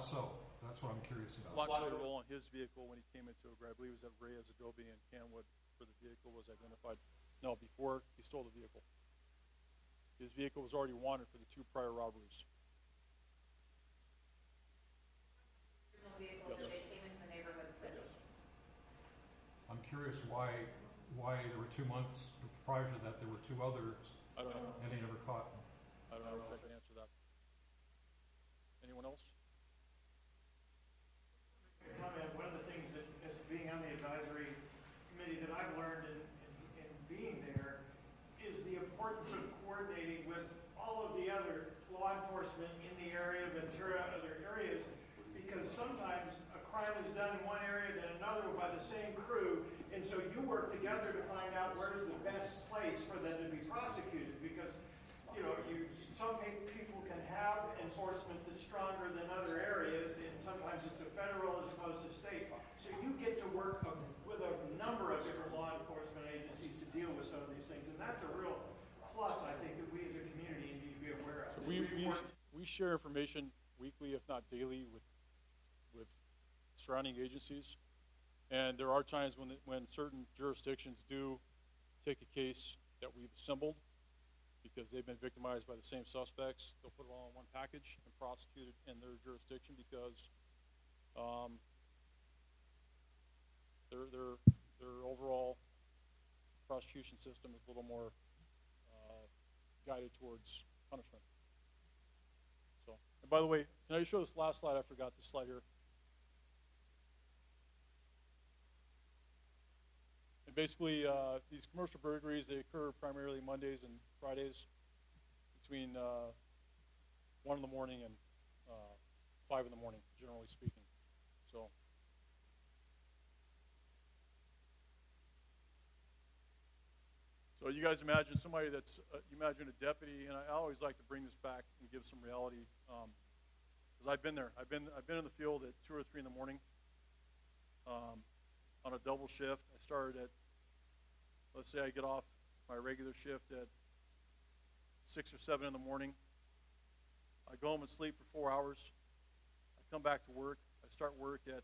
so? That's what I'm curious about. Flock played a role on his vehicle when he came into it. I believe it was at Reyes Adobe in Canwood where the vehicle was identified. No, before he stole the vehicle. His vehicle was already wanted for the 2 prior robberies. Vehicle that they came into the neighborhood with. I'm curious why there were 2 months prior to that there were 2 others I don't know. and they never caught them. I don't know if I can answer that. Anyone else? Comment. One of the things that, as being on the advisory committee, that I've learned in being there is the importance of coordinating with all of the other law enforcement in the area, Ventura, other areas, because sometimes a crime is done in one area than another by the same crew, and so you work together to find out where's the best place for them to be prosecuted, because some people can have enforcement that's stronger than other areas, and sometimes it's a federal as opposed to state. So you get to work with a number of different law enforcement agencies to deal with some of these things, and that's a real plus, I think, that we as a community need to be aware of. So we share information weekly, if not daily, with surrounding agencies. And there are times when certain jurisdictions do take a case that we've assembled because they've been victimized by the same suspects. They'll put it all in one package and prosecute it in their jurisdiction because their overall prosecution system is a little more guided towards punishment. So, and by the way, can I just show this last slide? I forgot this slide here. And basically, these commercial burglaries, they occur primarily Mondays and Fridays between 1 in the morning and 5 in the morning, generally speaking. So you guys imagine somebody that's, you imagine a deputy, and I always like to bring this back and give some reality, because I've been there. I've been in the field at 2 or 3 in the morning on a double shift. I started at, let's say I get off my regular shift at 6 or 7 in the morning. I go home and sleep for 4 hours. I come back to work. I start work at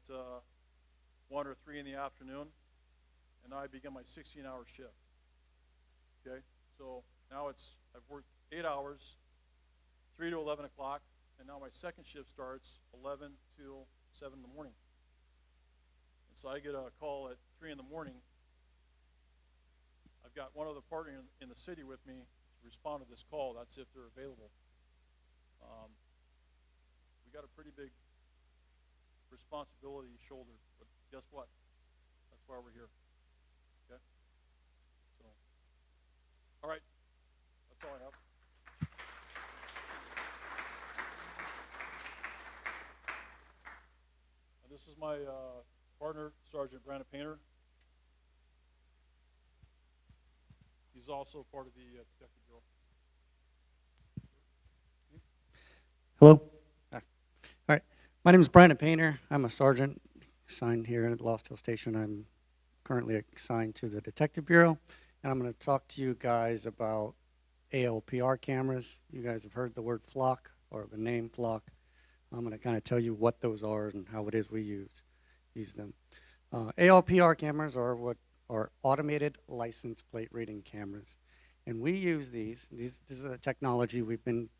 1 or 3 in the afternoon, and I begin my 16-hour shift. Okay, so now I've worked 8 hours, 3 to 11 o'clock, and now my second shift starts 11 till 7 in the morning. And so I get a call at 3 in the morning. I've got one other partner in the city with me to respond to this call. That's if they're available. We got a pretty big responsibility shouldered, but guess what? That's why we're here. Okay? So, all right. is my partner, Sergeant Brandon Painter. He's also part of the Detective Bureau. Hello. All right. My name is Brandon Painter. I'm a sergeant assigned here at Lost Hill Station. I'm currently assigned to the Detective Bureau, and I'm going to talk to you guys about ALPR cameras. You guys have heard the word flock or the name flock. I'm going to kind of tell you what those are and how it is we use them. ALPR cameras are what are automated license plate reading cameras, and we use these. This is a technology we've been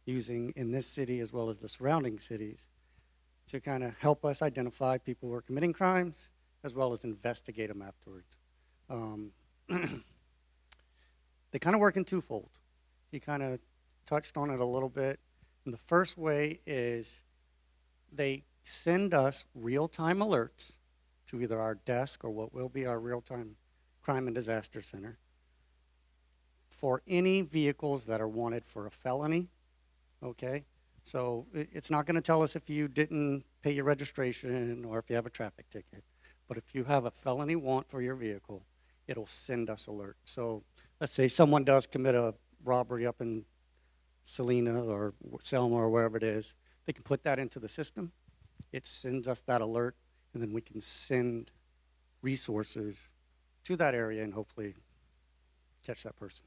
using in this city as well as the surrounding cities to kind of help us identify people who are committing crimes as well as investigate them afterwards. They kind of work in twofold. He kind of touched on it a little bit. And the first way is they send us real-time alerts to either our desk or what will be our real-time crime and disaster center for any vehicles that are wanted for a felony. Okay, so it's not going to tell us if you didn't pay your registration or if you have a traffic ticket. But if you have a felony want for your vehicle, it'll send us alert. So let's say someone does commit a robbery up in Salina or Selma or wherever it is, they can put that into the system. It sends us that alert, and then we can send resources to that area and hopefully catch that person.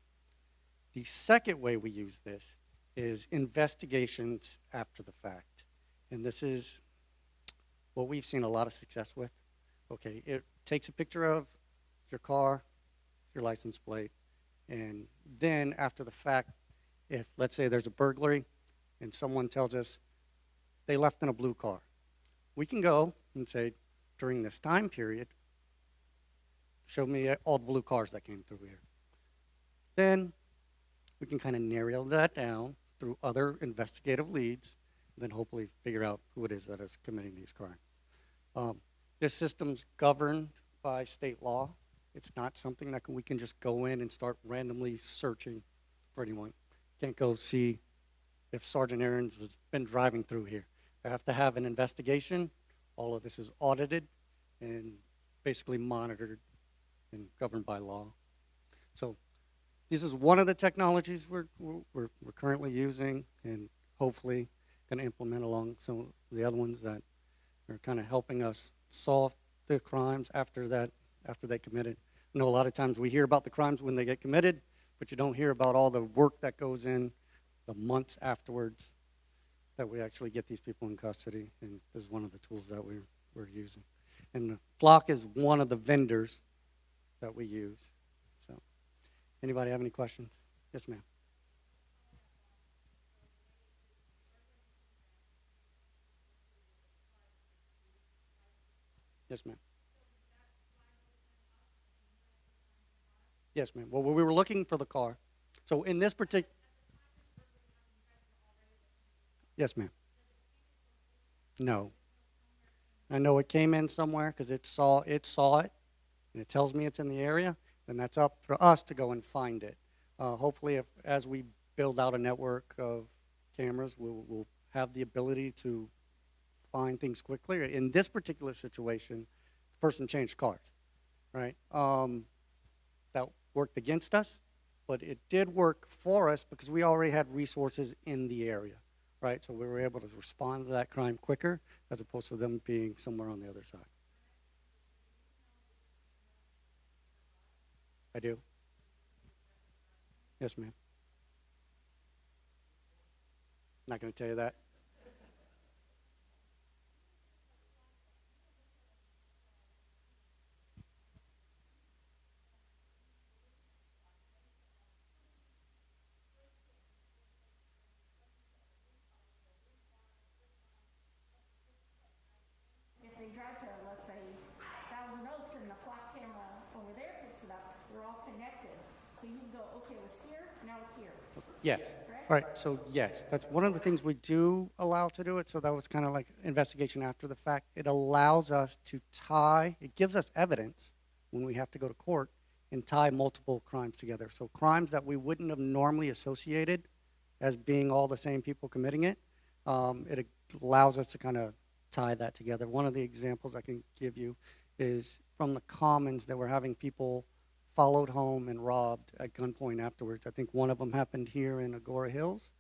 The second way we use this is investigations after the fact. And this is what we've seen a lot of success with. Okay, it takes a picture of your car, your license plate, and then after the fact, if let's say there's a burglary and someone tells us they left in a blue car, we can go and say, during this time period, show me all the blue cars that came through here. Then we can kind of narrow that down through other investigative leads, and then hopefully figure out who it is that is committing these crimes. This system's governed by state law. It's not something that we can just go in and start randomly searching for anyone. Can't go see if Sergeant Aarons has been driving through here. I have to have an investigation. All of this is audited and basically monitored and governed by law. So this is one of the technologies we're currently using and hopefully going to implement along some of the other ones that are kind of helping us solve the crimes after they committed. I know a lot of times we hear about the crimes when they get committed, but you don't hear about all the work that goes in the months afterwards that we actually get these people in custody, and this is one of the tools that we're using. And the Flock is one of the vendors that we use. So, anybody have any questions? Yes, ma'am. Yes, ma'am. Yes, ma'am. Well, we were looking for the car. So in this particular... Yes, ma'am. No. I know it came in somewhere because it saw it, and it tells me it's in the area, and that's up for us to go and find it. Hopefully, as we build out a network of cameras, we'll have the ability to find things quickly. In this particular situation, the person changed cars, right? That worked against us, but it did work for us because we already had resources in the area, right? So we were able to respond to that crime quicker as opposed to them being somewhere on the other side. I do. Yes, ma'am. Not going to tell you that. If they drive to, let's say, Thousand Oaks and the flock camera over there picks it up, they're all connected. So you can go, okay, it was here, now it's here. Yes. Correct? All right. So yes, that's one of the things we do allow to do it. So that was kind of like investigation after the fact. It allows us to tie, it gives us evidence when we have to go to court and tie multiple crimes together. So crimes that we wouldn't have normally associated as being all the same people committing it, it allows us to kind of tie that together. One of the examples I can give you is from the Commons that were having people followed home and robbed at gunpoint afterwards. I think one of them happened here in Agora Hills.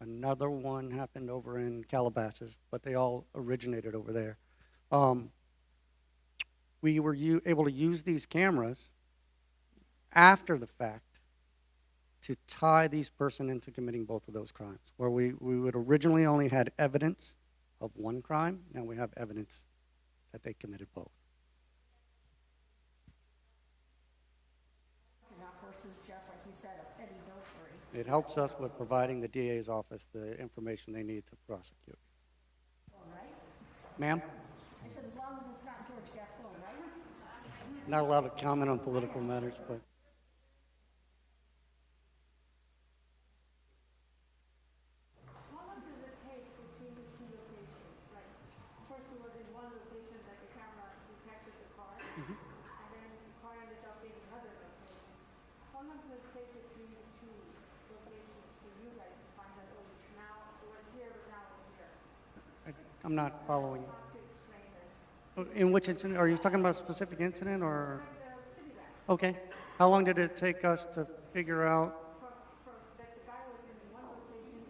Another one happened over in Calabasas, but they all originated over there. We were able to use these cameras after the fact to tie these person into committing both of those crimes. Where we would originally only had evidence of one crime, now we have evidence that they committed both. Not versus just, like you said, a petty burglary. It helps us with providing the DA's office the information they need to prosecute. All right? Ma'am, I said, as long as it's not George Gascon, right? not allowed to comment on political matters, but How long does it take between the two locations? Like, first it was in one location that the camera detected the car, and then the car ended up being another location. How long does it take between the two locations for you guys to find out, oh, it's now, it was here, but now it's here? I'm not following. How to explain this? In which incident? Are you talking about a specific incident or? Like the city bank, Okay. How long did it take us to figure out? that the guy was in one location,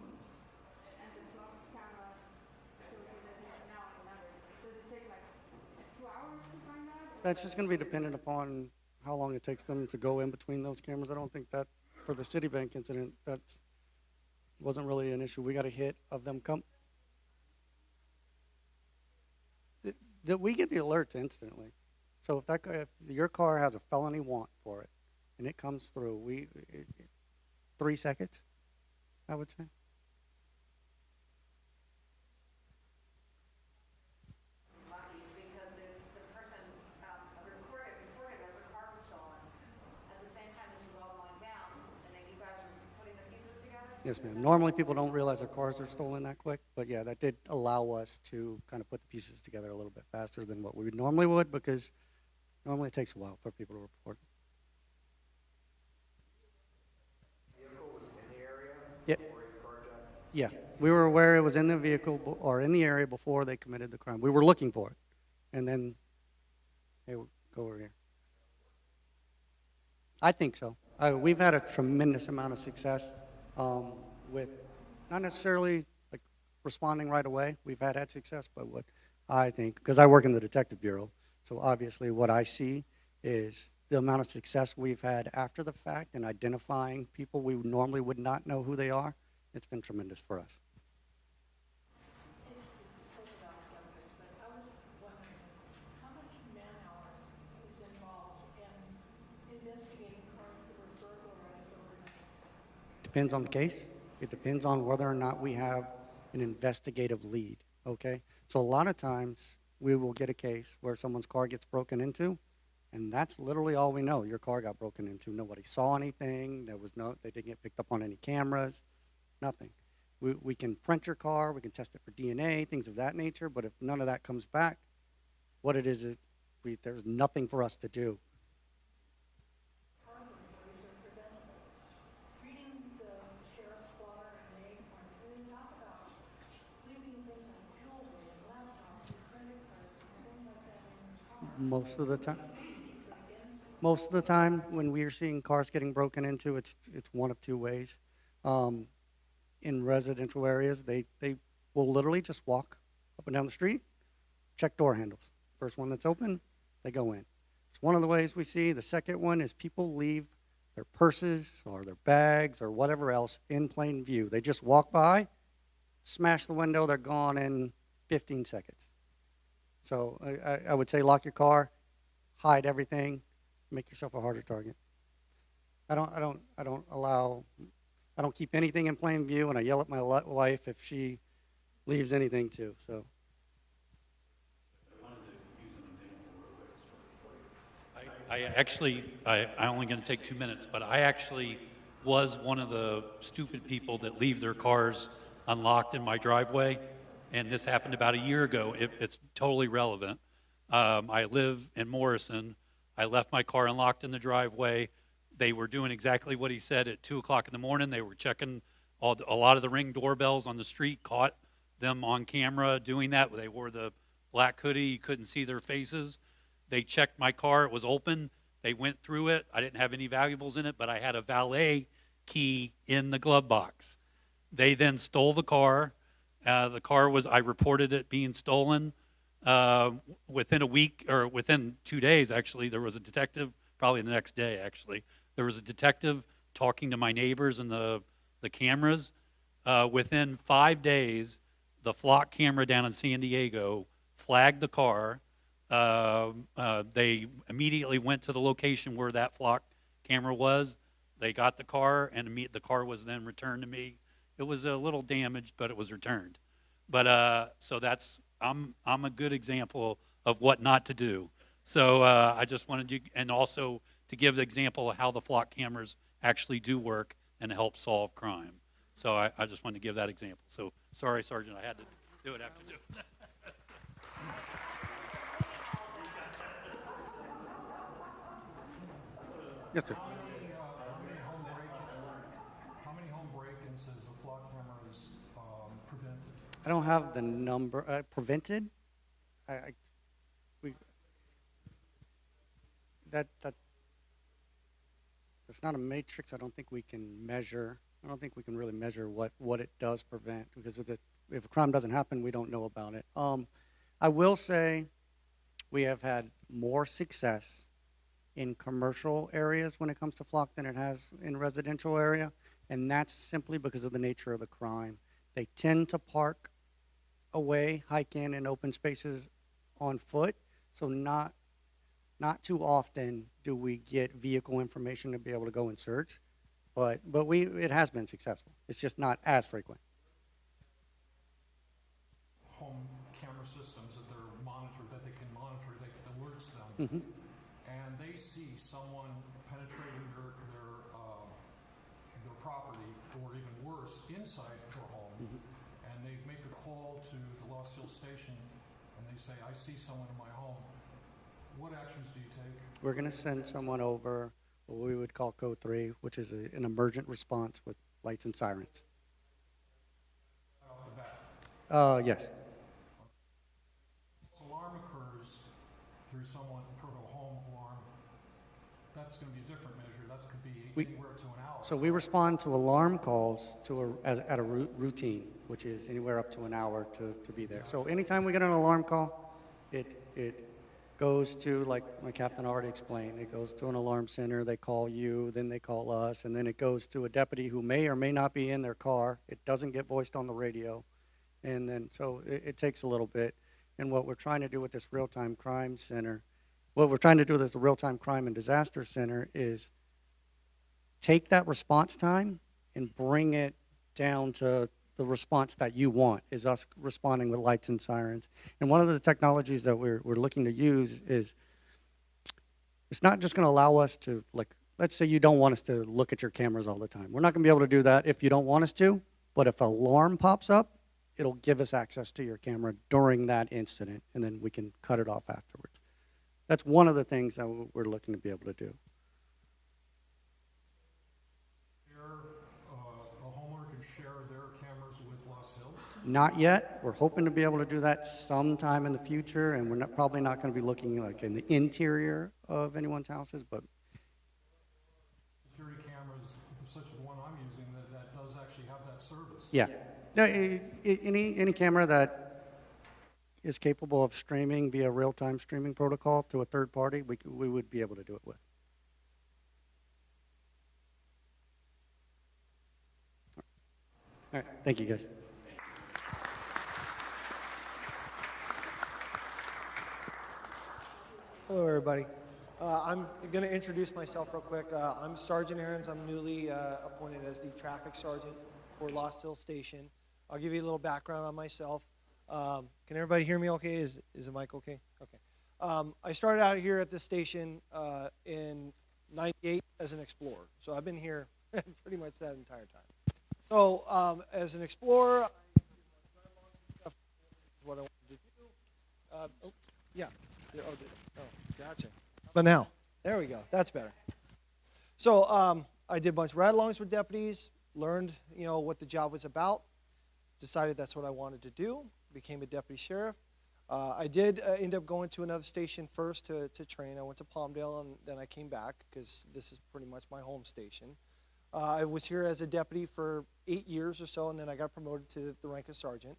and the camera showed you that he's now in another. Does it take like 2 hours to find out? Or That's just going to be dependent upon how long it takes them to go in between those cameras. I don't think that for the Citibank incident, that wasn't really an issue. We got a hit of them come. That we get the alerts instantly. So if your car has a felony want for it, and it comes through, 3 seconds, I would say. Lucky because the person reported that their car was stolen at the same time this was all going down, and then you guys were putting the pieces together? Yes, ma'am. Normally people don't realize their cars are stolen that quick, but yeah, that did allow us to kind of put the pieces together a little bit faster than what we normally would, because normally it takes a while for people to report. Vehicle was in the area Yeah. before you carjacked? Yeah, we were aware it was in the vehicle or in the area before they committed the crime. We were looking for it, and then, hey, go over here. I think so. We've had a tremendous amount of success with not necessarily like responding right away. We've had success, but what I think, because I work in the detective bureau, so obviously what I see is the amount of success we've had after the fact in identifying people we normally would not know who they are. It's been tremendous for us. it's totally off subject, but I was wondering, how much man-hours is involved in investigating cars that were burglarized overnight? Depends on the case. It depends on whether or not we have an investigative lead, okay? So a lot of times, we will get a case where someone's car gets broken into, and that's literally all we know. Your car got broken into. Nobody saw anything. They didn't get picked up on any cameras, nothing. We can print your car. We can test it for DNA, things of that nature, but if none of that comes back, what it is, there's nothing for us to do. Reading the sheriff's blotter and they talk about leaving things like jewelry and laptops and credit cards and things like that in the car. Most of the time, when we are seeing cars getting broken into, it's one of two ways. In residential areas, they will literally just walk up and down the street, check door handles. First one that's open, they go in. It's one of the ways we see. The second one is people leave their purses or their bags or whatever else in plain view. They just walk by, smash the window, they're gone in 15 seconds. So I would say lock your car, hide everything, make yourself a harder target. I don't keep anything in plain view, and I yell at my wife if she leaves anything too. So. I'm only going to take 2 minutes, but I actually was one of the stupid people that leave their cars unlocked in my driveway, and this happened about a year ago. It's totally relevant. I live in Morrison. I left my car unlocked in the driveway. They were doing exactly what he said at 2 o'clock in the morning. They were checking a lot of the Ring doorbells on the street, caught them on camera doing that. They wore the black hoodie. You couldn't see their faces. They checked my car. It was open. They went through it. I didn't have any valuables in it, but I had a valet key in the glove box. They then stole the car. I reported it being stolen. Within a week, or within 2 days, actually, there was a detective, probably the next day, actually, there was a detective talking to my neighbors and the cameras. Within 5 days, the flock camera down in San Diego flagged the car. They immediately went to the location where that flock camera was. They got the car, and the car was then returned to me. It was a little damaged, but it was returned. But so I'm a good example of what not to do. So I just wanted you, and also to give the example of how the flock cameras actually do work and help solve crime. So I just wanted to give that example. So sorry, Sergeant, I had to do it after this. Yes, sir. How many home break-ins has the flock cameras prevented? I don't have the number. Prevented? That's not a matrix. I don't think we can measure. I don't think we can really measure what it does prevent, because if a crime doesn't happen, we don't know about it. I will say we have had more success in commercial areas when it comes to flock than it has in residential area, and that's simply because of the nature of the crime. They tend to park away, hike in open spaces on foot, so not too often do we get vehicle information to be able to go and search, but it has been successful. It's just not as frequent. Home camera systems that they're monitored, that they can monitor, that alerts them, Mm-hmm. and they see someone penetrating their property, or even worse, inside their home, and they make a call to the Lost Hills Station, and they say, "I see someone in my home." What actions do you take? We're going to send someone over what we would call Code 3, which is an emergent response with lights and sirens. Right off the bat. Yes. If alarm occurs through someone for a home alarm, that's going to be a different measure. That could be anywhere to an hour. So we respond to alarm calls at a routine, which is anywhere up to an hour to be there. So anytime we get an alarm call, it goes to, like my captain already explained, it goes to an alarm center. They call you, then they call us, and then it goes to a deputy who may or may not be in their car. It doesn't get voiced on the radio. And then, so it takes a little bit. And what we're trying to do with this real-time crime center, what we're trying to do with this real-time crime and disaster center is take that response time and bring it down to the response that you want, is us responding with lights and sirens. And one of the technologies that we're looking to use is, it's not just going to allow us to, like, let's say you don't want us to look at your cameras all the time. We're not going to be able to do that if you don't want us to, but if an alarm pops up, it'll give us access to your camera during that incident, and then we can cut it off afterwards. That's one of the things that we're looking to be able to do. A homeowner can share their cameras with Lost Hills? Not yet. We're hoping to be able to do that sometime in the future, and we're probably not going to be looking like in the interior of anyone's houses, but Security cameras, such as the one I'm using, that does actually have that service. yeah. No, any camera that is capable of streaming via real-time streaming protocol to a third party, we would be able to do it with. All right, thank you, guys. Hello, everybody. I'm going to introduce myself real quick. I'm Sergeant Aarons. I'm newly appointed as the traffic sergeant for Lost Hills Station. I'll give you a little background on myself. Can everybody hear me okay? Is the mic okay? Okay. I started out here at this station in '98 as an explorer. So I've been here pretty much that entire time. So as an explorer, what I wanted to do. Yeah. Gotcha. But now, there we go. That's better. So I did a bunch of ride-alongs with deputies, learned, what the job was about, decided that's what I wanted to do, became a deputy sheriff. I did end up going to another station first to train. I went to Palmdale, and then I came back because this is pretty much my home station. I was here as a deputy for 8 years or so, and then I got promoted to the rank of sergeant.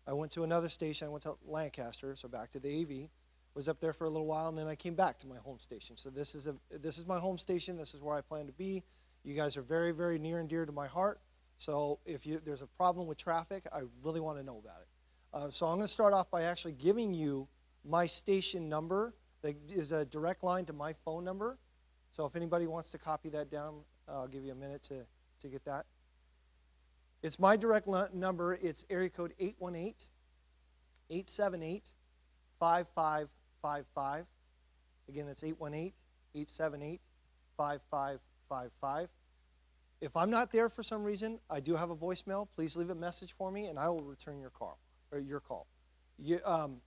I went to another station. I went to Lancaster, so back to the AV. Was up there for a little while, and then I came back to my home station. So this is my home station. This is where I plan to be. You guys are very, very near and dear to my heart. So if there's a problem with traffic, I really want to know about it. So I'm going to start off by actually giving you my station number. That is a direct line to my phone number. So if anybody wants to copy that down, I'll give you a minute to get that. It's my direct number. It's area code 818-878-5555. Again, that's 818-878-5555. If I'm not there for some reason, I do have a voicemail. Please leave a message for me, and I will return your call.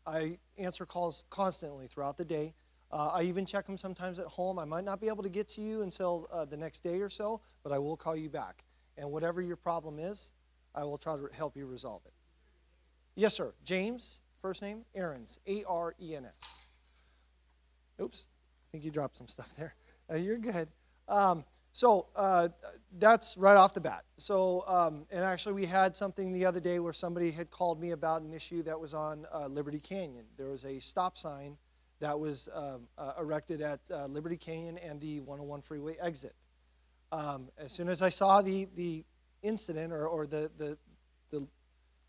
I answer calls constantly throughout the day. I even check them sometimes at home. I might not be able to get to you until the next day or so, but I will call you back. And whatever your problem is, I will try to help you resolve it. Yes, sir. James, first name, Ahrens, A-R-E-N-S. Oops, I think you dropped some stuff there. You're good. So that's right off the bat. So, and actually we had something the other day where somebody had called me about an issue that was on Liberty Canyon. There was a stop sign that was erected at Liberty Canyon and the 101 freeway exit. As soon as I saw the incident or the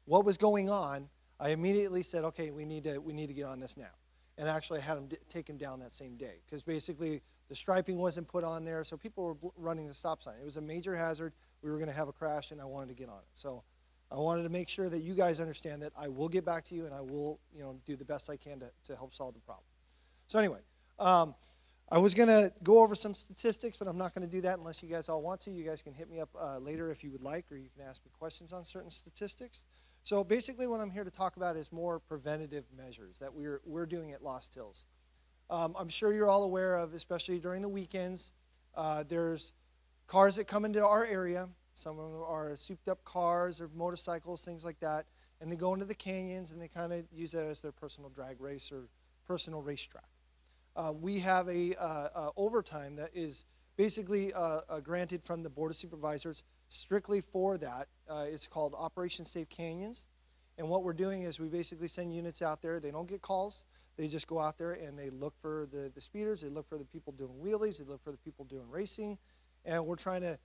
what was going on, I immediately said, okay, we need to get on this now. And actually I had them take him down that same day because basically the striping wasn't put on there, so people were running the stop sign. It was a major hazard. We were going to have a crash, and I wanted to get on it. So I wanted to make sure that you guys understand that I will get back to you, and I will, do the best I can to help solve the problem. So anyway, I was going to go over some statistics, but I'm not going to do that unless you guys all want to. You guys can hit me up later if you would like, or you can ask me questions on certain statistics. So basically what I'm here to talk about is more preventative measures that we're doing at Lost Hills. I'm sure you're all aware of, especially during the weekends, there's cars that come into our area. Some of them are souped-up cars or motorcycles, things like that, and they go into the canyons and they kind of use that as their personal drag race or personal racetrack. We have a overtime that is basically granted from the Board of Supervisors strictly for that. It's called Operation Safe Canyons, and what we're doing is we basically send units out there. They don't get calls. They just go out there and they look for the speeders, they look for the people doing wheelies, they look for the people doing racing, and we're trying to,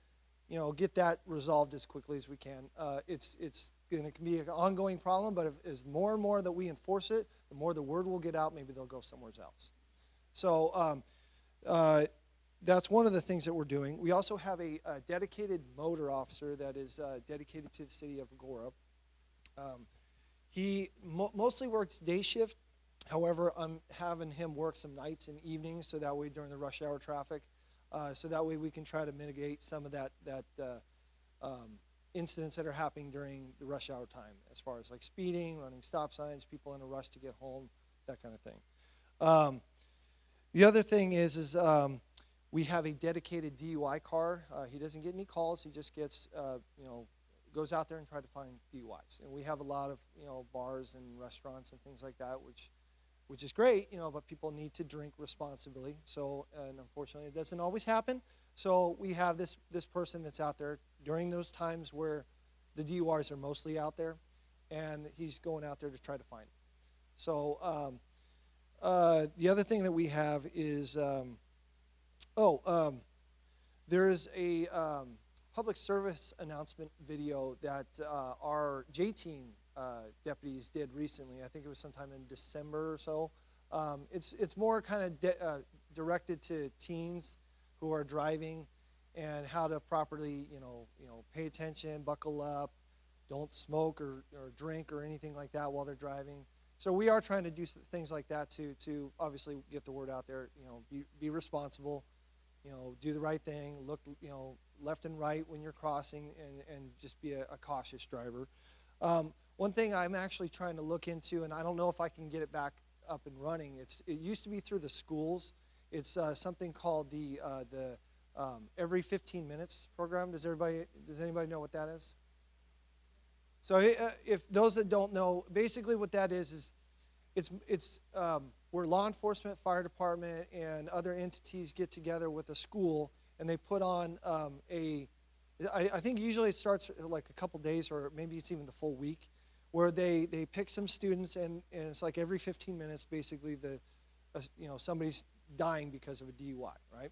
get that resolved as quickly as we can. It's going to be an ongoing problem, but as more and more that we enforce it, the more the word will get out, maybe they'll go somewhere else. So that's one of the things that we're doing. We also have a dedicated motor officer that is dedicated to the city of Agora. He mostly works day shift. However, I'm having him work some nights and evenings so that way during the rush hour traffic, so that way we can try to mitigate some of that incidents that are happening during the rush hour time as far as like speeding, running stop signs, people in a rush to get home, that kind of thing. The other thing is we have a dedicated DUI car. He doesn't get any calls. He just gets, goes out there and try to find DUIs. And we have a lot of, bars and restaurants and things like that, which is great, but people need to drink responsibly. So, and unfortunately, it doesn't always happen. So we have this person that's out there during those times where the DUIs are mostly out there, and he's going out there to try to find them. So the other thing that we have is, there is a public service announcement video that our J-Team deputies did recently. I think it was sometime in December or so. It's more kind of directed to teens who are driving and how to properly, pay attention, buckle up, don't smoke or drink or anything like that while they're driving. So we are trying to do things like that to obviously get the word out there. Be responsible, do the right thing, look, left and right when you're crossing, and just be a cautious driver. One thing I'm actually trying to look into, and I don't know if I can get it back up and running. It used to be through the schools. It's something called the every 15 minutes program. Does anybody know what that is? So if those that don't know, basically what that is it's where law enforcement, fire department, and other entities get together with a school, and they put on I think usually it starts like a couple days, or maybe it's even the full week, where they pick some students, and it's like every 15 minutes, basically, somebody's dying because of a DUI, right?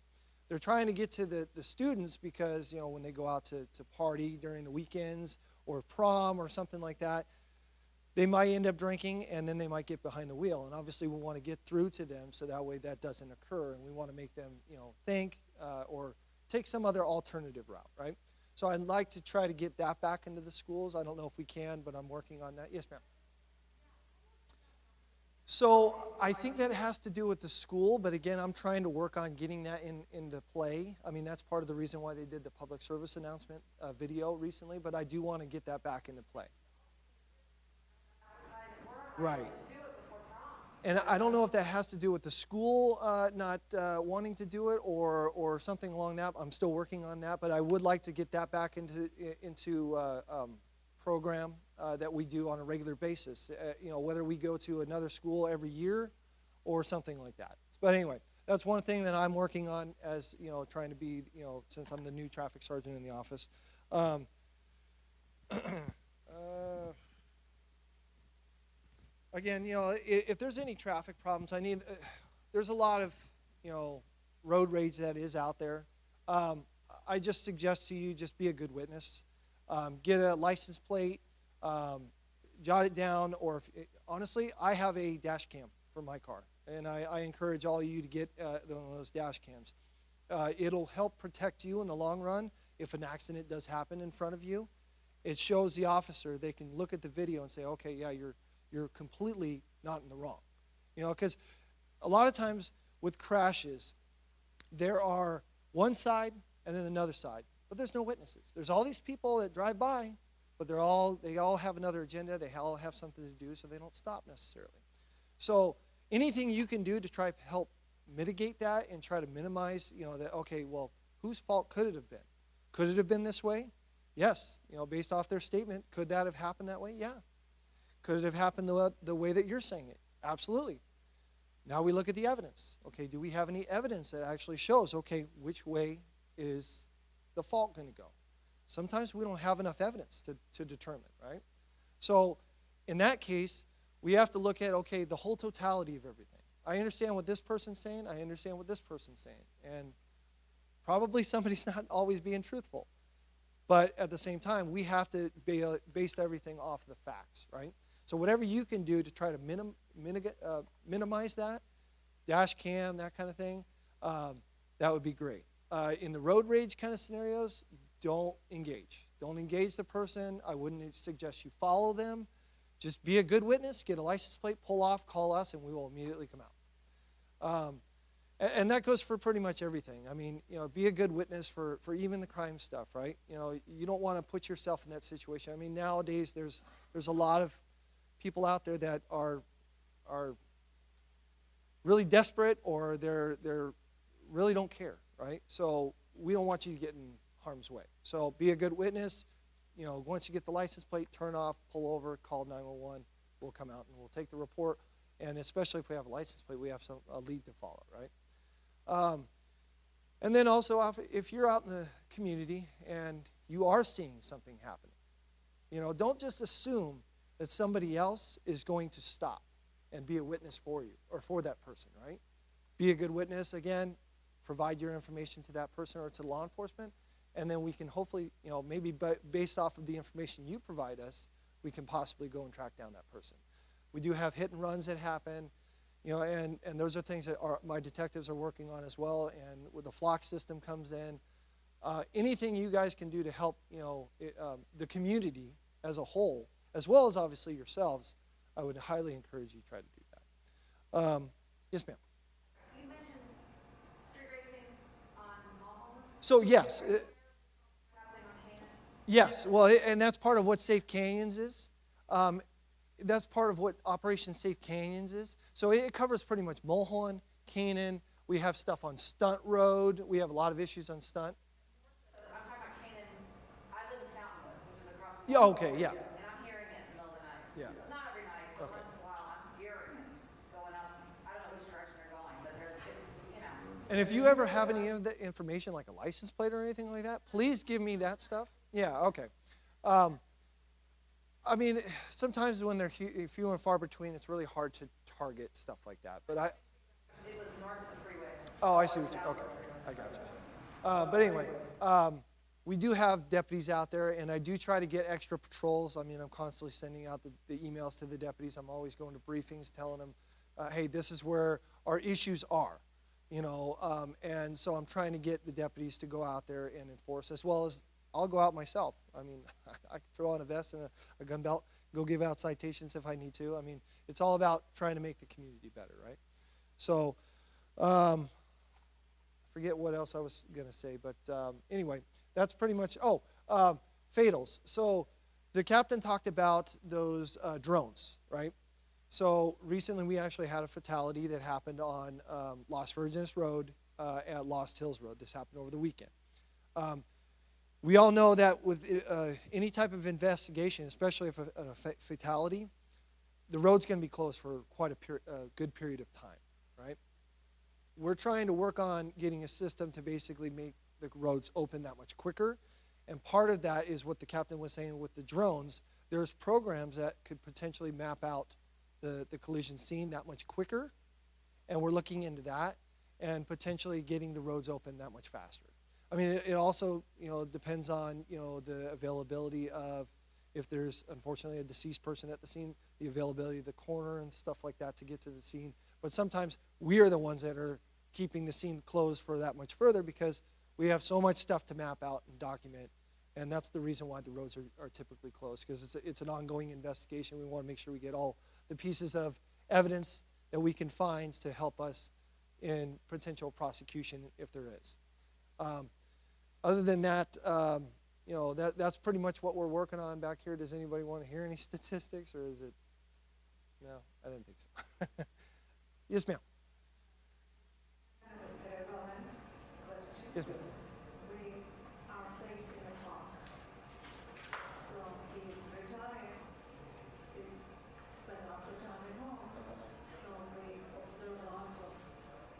They're trying to get to the students because, when they go out to party during the weekends or prom or something like that, they might end up drinking, and then they might get behind the wheel. And obviously we want to get through to them so that way that doesn't occur, and we want to make them, think or take some other alternative route, right? So I'd like to try to get that back into the schools. I don't know if we can, but I'm working on that. Yes, ma'am. So I think that has to do with the school, but again, I'm trying to work on getting that into play. I mean, that's part of the reason why they did the public service announcement video recently, but I do want to get that back into play. Right. And I don't know if that has to do with the school not wanting to do it or something along that. I'm still working on that, but I would like to get that back into program that we do on a regular basis. Whether we go to another school every year or something like that. But anyway, that's one thing that I'm working on as trying to be since I'm the new traffic sergeant in the office. Again, if there's any traffic problems, there's a lot of, road rage that is out there. I just suggest to you, just be a good witness. Get a license plate, jot it down, or honestly, I have a dash cam for my car, and I encourage all of you to get one of those dash cams. It'll help protect you in the long run if an accident does happen in front of you. It shows the officer, they can look at the video and say, okay, yeah, you're completely not in the wrong. Because a lot of times with crashes, there are one side and then another side, but there's no witnesses. There's all these people that drive by, but they all have another agenda. They all have something to do, so they don't stop necessarily. So anything you can do to try to help mitigate that and try to minimize, that, okay, well, whose fault could it have been? Could it have been this way? Yes. Based off their statement, could that have happened that way? Yeah. Could it have happened the way that you're saying it? Absolutely. Now we look at the evidence. Okay, do we have any evidence that actually shows, okay, which way is the fault going to go? Sometimes we don't have enough evidence to determine, right? So in that case, we have to look at, okay, the whole totality of everything. I understand what this person's saying. I understand what this person's saying. And probably somebody's not always being truthful. But at the same time, we have to base everything off the facts, right? So whatever you can do to try to minimize that, dash cam, that kind of thing, that would be great. In the road rage kind of scenarios, don't engage. Don't engage the person. I wouldn't suggest you follow them. Just be a good witness, get a license plate, pull off, call us, and we will immediately come out. And that goes for pretty much everything. I mean, be a good witness for even the crime stuff, right? You don't want to put yourself in that situation. I mean, nowadays there's a lot of people out there that are really desperate, or they're really don't care, right? So we don't want you to get in harm's way. So be a good witness. Once you get the license plate, turn off, pull over, call 911. We'll come out and we'll take the report. And especially if we have a license plate, we have a lead to follow, right? And then also, if you're out in the community and you are seeing something happening, don't just assume that somebody else is going to stop and be a witness for you or for that person, right? Be a good witness. Again, provide your information to that person or to law enforcement, and then we can hopefully, maybe based off of the information you provide us, we can possibly go and track down that person. We do have hit and runs that happen. And those are things that my detectives are working on as well. And with the flock system comes in, anything you guys can do to help, the community as a whole, as well as obviously yourselves, I would highly encourage you to try to do that. Yes, ma'am. You mentioned street racing on Mulholland. So yes, Happening on Haynes. yes. Well, and that's part of what Safe Canyons is. That's part of what Operation Safe Canyons is. So it covers pretty much Mulholland, Canaan. We have stuff on Stunt Road. We have a lot of issues on Stunt. I'm talking about Canaan. I live in Fountainwood, which is across the Yeah, okay, yeah. And I'm hearing it in the middle of the night. Yeah. Not every night, but Okay. once in a while I'm hearing it. And if you ever have any of the information, like a license plate or anything like that, please give me that stuff. Yeah, okay. I mean, sometimes when they're few and far between, it's really hard to target stuff like that. But It was north of the freeway. oh, I see what you, okay, I got you. But anyway, we do have deputies out there, and I do try to get extra patrols. I mean, I'm constantly sending out the emails to the deputies. I'm always going to briefings, telling them, hey, this is where our issues are, you know. And so I'm trying to get the deputies to go out there and enforce, as well as I'll go out myself. I mean, I can throw on a vest and a gun belt, go give out citations if I need to. I mean, it's all about trying to make the community better, right? So, I forget what else I was going to say, but anyway, that's pretty much, fatals. So the captain talked about those drones, right? So recently we actually had a fatality that happened on Las Virgenes Road at Lost Hills Road. This happened over the weekend. We all know that with any type of investigation, especially if a fatality, the road's going to be closed for quite a good period of time, right? We're trying to work on getting a system to basically make the roads open that much quicker. And part of that is what the captain was saying with the drones. There's programs that could potentially map out the collision scene that much quicker. And we're looking into that and potentially getting the roads open that much faster. I mean, it also, you know, depends on, you know, the availability of, if there's unfortunately a deceased person at the scene, the availability of the coroner and stuff like that to get to the scene. But sometimes we are the ones that are keeping the scene closed for that much further because we have so much stuff to map out and document. And that's the reason why the roads are typically closed, because it's an ongoing investigation. We want to make sure we get all the pieces of evidence that we can find to help us in potential prosecution if there is. Other than that, you know, that's pretty much what we're working on back here. Does anybody want to hear any statistics, or is it? No, I didn't think so. Yes, ma'am. Yes, ma'am. We are facing a box. So if retired, we spend half the time at home. So we observe lots of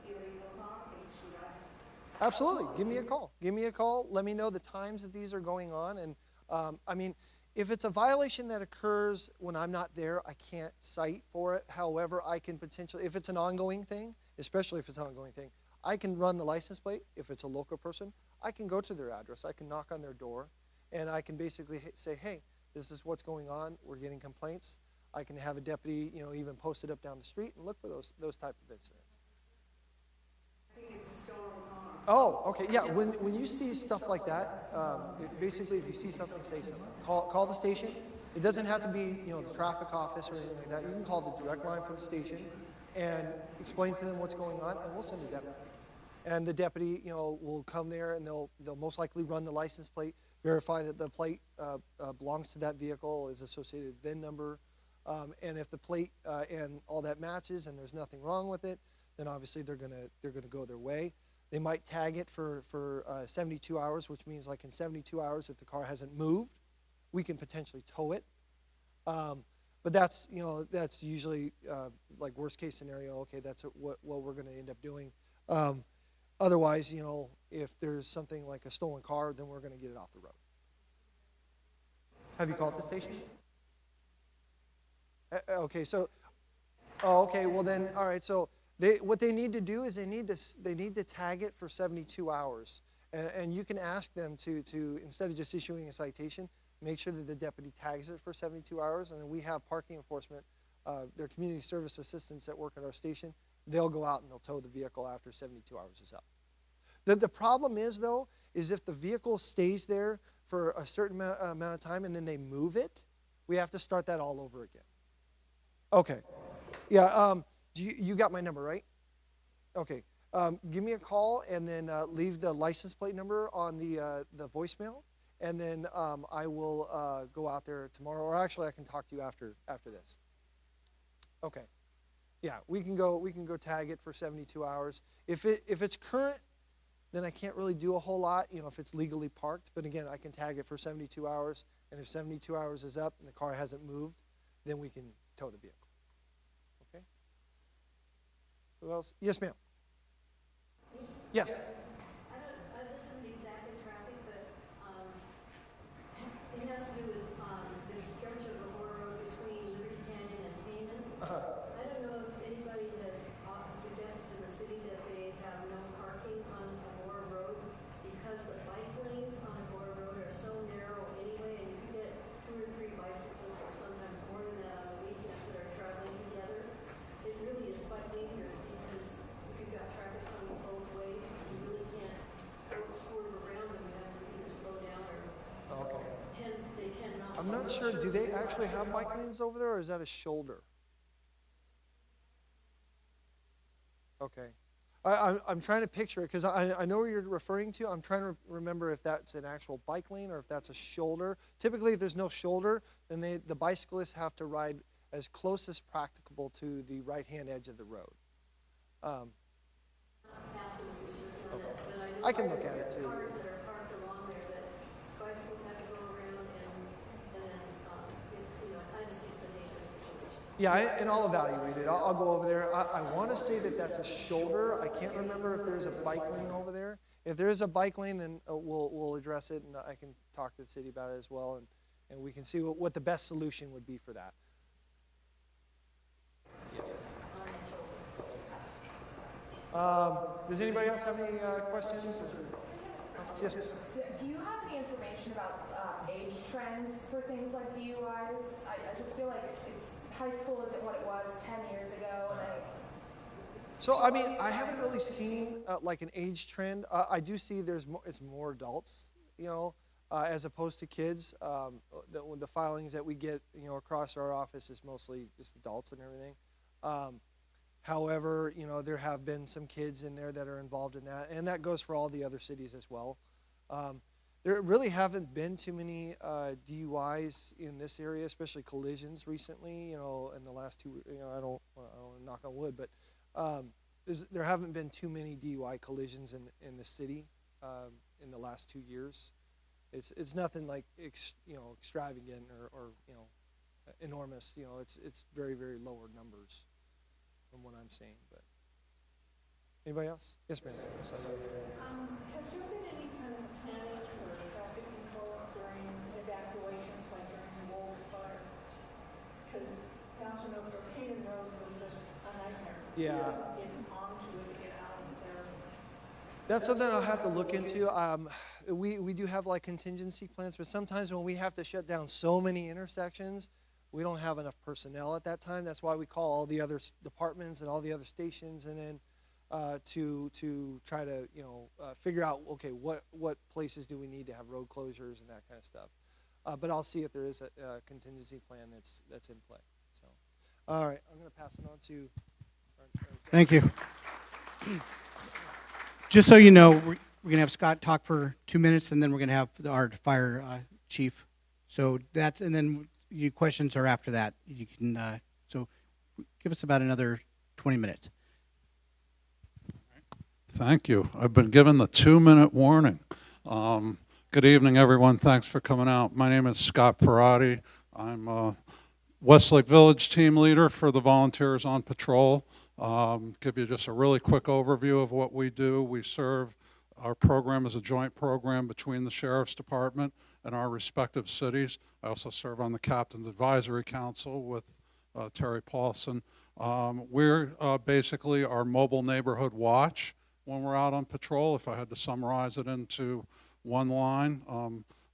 illegal parking, should I? Absolutely. Give me a call. Give me a call. Let me know the times that these are going on. And I mean, if it's a violation that occurs when I'm not there, I can't cite for it. However, I can potentially, if it's an ongoing thing, especially if it's an ongoing thing, I can run the license plate. If it's a local person, I can go to their address. I can knock on their door, and I can basically say, hey, this is what's going on. We're getting complaints. I can have a deputy, you know, even post it up down the street and look for those type of incidents. I think it's a stolen car. Oh, okay, yeah. When you see stuff like that, basically, if you see something, say something. Call the station. It doesn't have to be, you know, the traffic office or anything like that. You can call the direct line for the station and explain to them what's going on, and we'll send a deputy. And the deputy, you know, will come there, and they'll most likely run the license plate, verify that the plate belongs to that vehicle, is associated VIN number, and if the plate and all that matches, and there's nothing wrong with it, then obviously they're gonna go their way. They might tag it for 72 hours, which means like in 72 hours, if the car hasn't moved, we can potentially tow it. But that's, you know, that's usually like worst case scenario. Okay, that's what we're going to end up doing. Otherwise, you know, if there's something like a stolen car, then we're going to get it off the road. Have you called the station? Okay, so, okay, well then, all right. So what they need to do is they need to tag it for 72 hours, and you can ask them to instead of just issuing a citation, make sure that the deputy tags it for 72 hours, and then we have parking enforcement, their community service assistants that work at our station. They'll go out and they'll tow the vehicle after 72 hours is up. The problem is, though, is if the vehicle stays there for a certain amount of time and then they move it, we have to start that all over again. Okay. Yeah, you got my number, right? Okay. Give me a call and then leave the license plate number on the voicemail, and then I will go out there tomorrow, or actually I can talk to you after this. Okay. Yeah, we can go tag it for 72 hours. If it's current, then I can't really do a whole lot, you know, if it's legally parked. But again, I can tag it for 72 hours, and if 72 hours is up and the car hasn't moved, then we can tow the vehicle. Okay? Who else? Yes, ma'am. Yes. This isn't exactly traffic, but, it has to do with, the stretch of the road between Liberty Canyon and Canaan. I don't know if anybody has suggested to the city that they have no parking on Agora Road because the bike lanes on Agora Road are so narrow anyway, and if you get 2 or 3 bicyclists or sometimes more than that on the weekends that are traveling together, it really is quite dangerous because if you've got traffic coming both ways, you really can't go swerve around them. You have to either slow down or Okay. they tend not to. I'm not sure, do they actually have bike lanes over there, or is that a shoulder? Okay. I'm trying to picture it, because I know what you're referring to. I'm trying to remember if that's an actual bike lane or if that's a shoulder. Typically, if there's no shoulder, then the bicyclists have to ride as close as practicable to the right-hand edge of the road. Massive research on it, but I know I can look at it, too. cars that are parked along there that bicycles have to go around and then, it's, I just think it's a dangerous situation. Yeah, and I'll evaluate it. I'll go over there. I want to say that that's a shoulder. I can't remember if there's a bike lane over there. If there is a bike lane, then we'll address it, and I can talk to the city about it as well, and we can see what the best solution would be for that. Does anybody else have any questions? Yes. Do you have any information about age trends for things like DUIs? I just feel like high school isn't what it was 10 years ago. So, I mean, I haven't really seen like an age trend. I do see it's more adults, as opposed to kids. The filings that we get, across our office is mostly just adults and everything. However, there have been some kids in there that are involved in that, and that goes for all the other cities as well. There really haven't been too many DUIs in this area, especially collisions recently. In the last 2, I don't knock on wood, but there haven't been too many DUI collisions in the city in the last 2 years. It's nothing like extravagant or enormous. It's very, very lower numbers from what I'm seeing. But anybody else? Yes, ma'am. Has there been any kind of planning for traffic control during evacuations, like during the Wolf fire? Because Councilman Canaan Road was just a nightmare. Yeah. Getting onto it, get out of there. That's something I'll have to look into. We do have like contingency plans, but sometimes when we have to shut down so many intersections, we don't have enough personnel at that time. That's why we call all the other departments and all the other stations, and then to try to figure out, okay, what places do we need to have road closures and that kind of stuff. But I'll see if there is a contingency plan that's in play. So, all right, I'm going to pass it on to. Thank you. Just so you know, we're going to have Scott talk for 2 minutes, and then we're going to have our fire chief. So that's, and then your questions are after that. You can, so give us about another 20 minutes. Thank you. I've been given the 2-minute warning. Good evening, everyone. Thanks for coming out. My name is Scott Perotti. I'm Westlake Village team leader for the Volunteers on Patrol. Give you just a really quick overview of what we do. We serve, our program is a joint program between the Sheriff's Department and our respective cities. I also serve on the Captain's Advisory Council with Terry Paulson. We're basically our mobile neighborhood watch when we're out on patrol, if I had to summarize it into one line.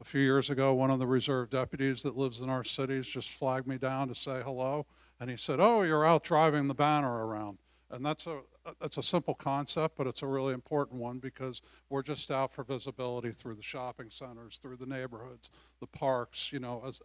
A few years ago, one of the reserve deputies that lives in our cities just flagged me down to say hello, and he said, "Oh, you're out driving the banner around." And that's a simple concept, but it's a really important one because we're just out for visibility through the shopping centers, through the neighborhoods, the parks,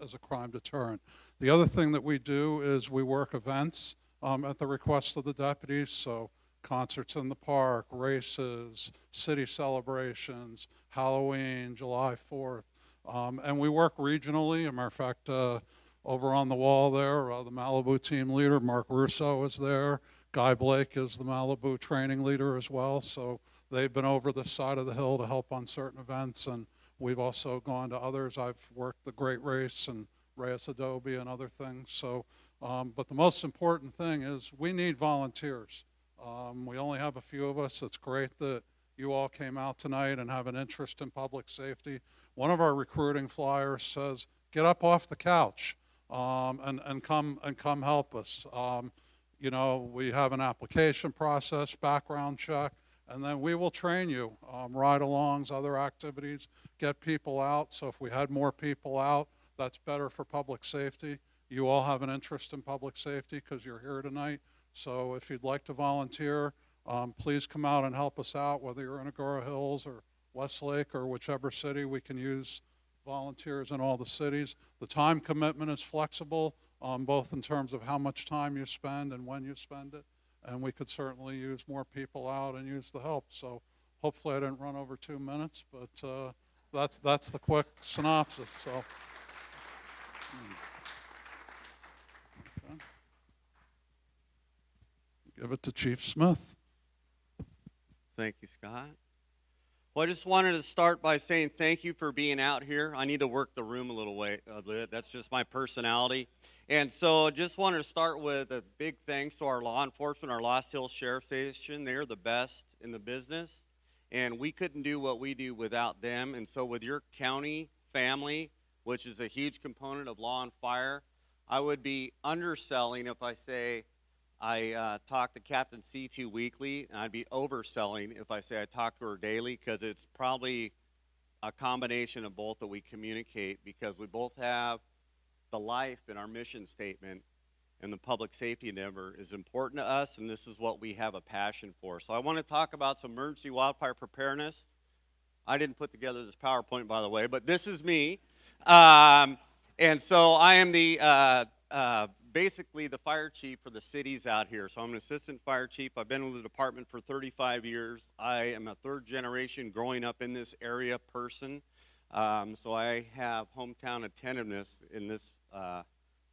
as a crime deterrent. The other thing that we do is we work events at the request of the deputies, so concerts in the park, races, city celebrations, Halloween, July 4th. And we work regionally. As a matter of fact, over on the wall there, the Malibu team leader, Mark Russo, is there. Guy Blake is the Malibu training leader as well. So they've been over this side of the hill to help on certain events. And we've also gone to others. I've worked the Great Race and Reyes Adobe and other things. So, but the most important thing is we need volunteers. We only have a few of us. It's great that you all came out tonight and have an interest in public safety. One of our recruiting flyers says, get up off the couch and come help us. You know, we have an application process, background check, and then we will train you, ride-alongs, other activities, get people out. So if we had more people out, that's better for public safety. You all have an interest in public safety because you're here tonight. So if you'd like to volunteer, please come out and help us out, whether you're in Agora Hills or Westlake or whichever city. We can use volunteers in all the cities. The time commitment is flexible, both in terms of how much time you spend and when you spend it. And we could certainly use more people out and use the help. So hopefully I didn't run over 2 minutes, but that's the quick synopsis. So. Okay. Give it to Chief Smith. Thank you, Scott. Well, I just wanted to start by saying thank you for being out here. I need to work the room a bit. That's just my personality. And so I just wanted to start with a big thanks to our law enforcement, our Lost Hills Sheriff Station. They're the best in the business, and we couldn't do what we do without them. And so with your county family, which is a huge component of law and fire, I would be underselling if I say I talk to Captain C2 weekly, and I'd be overselling if I say I talk to her daily, because it's probably a combination of both that we communicate, because we both have the life in our mission statement, and the public safety endeavor is important to us, and this is what we have a passion for. So I want to talk about some emergency wildfire preparedness. I didn't put together this PowerPoint, by the way, but this is me. And so I am the basically the fire chief for the cities out here. So I'm an assistant fire chief. I've been with the department for 35 years. I am a third generation growing up in this area person. So I have hometown attentiveness in this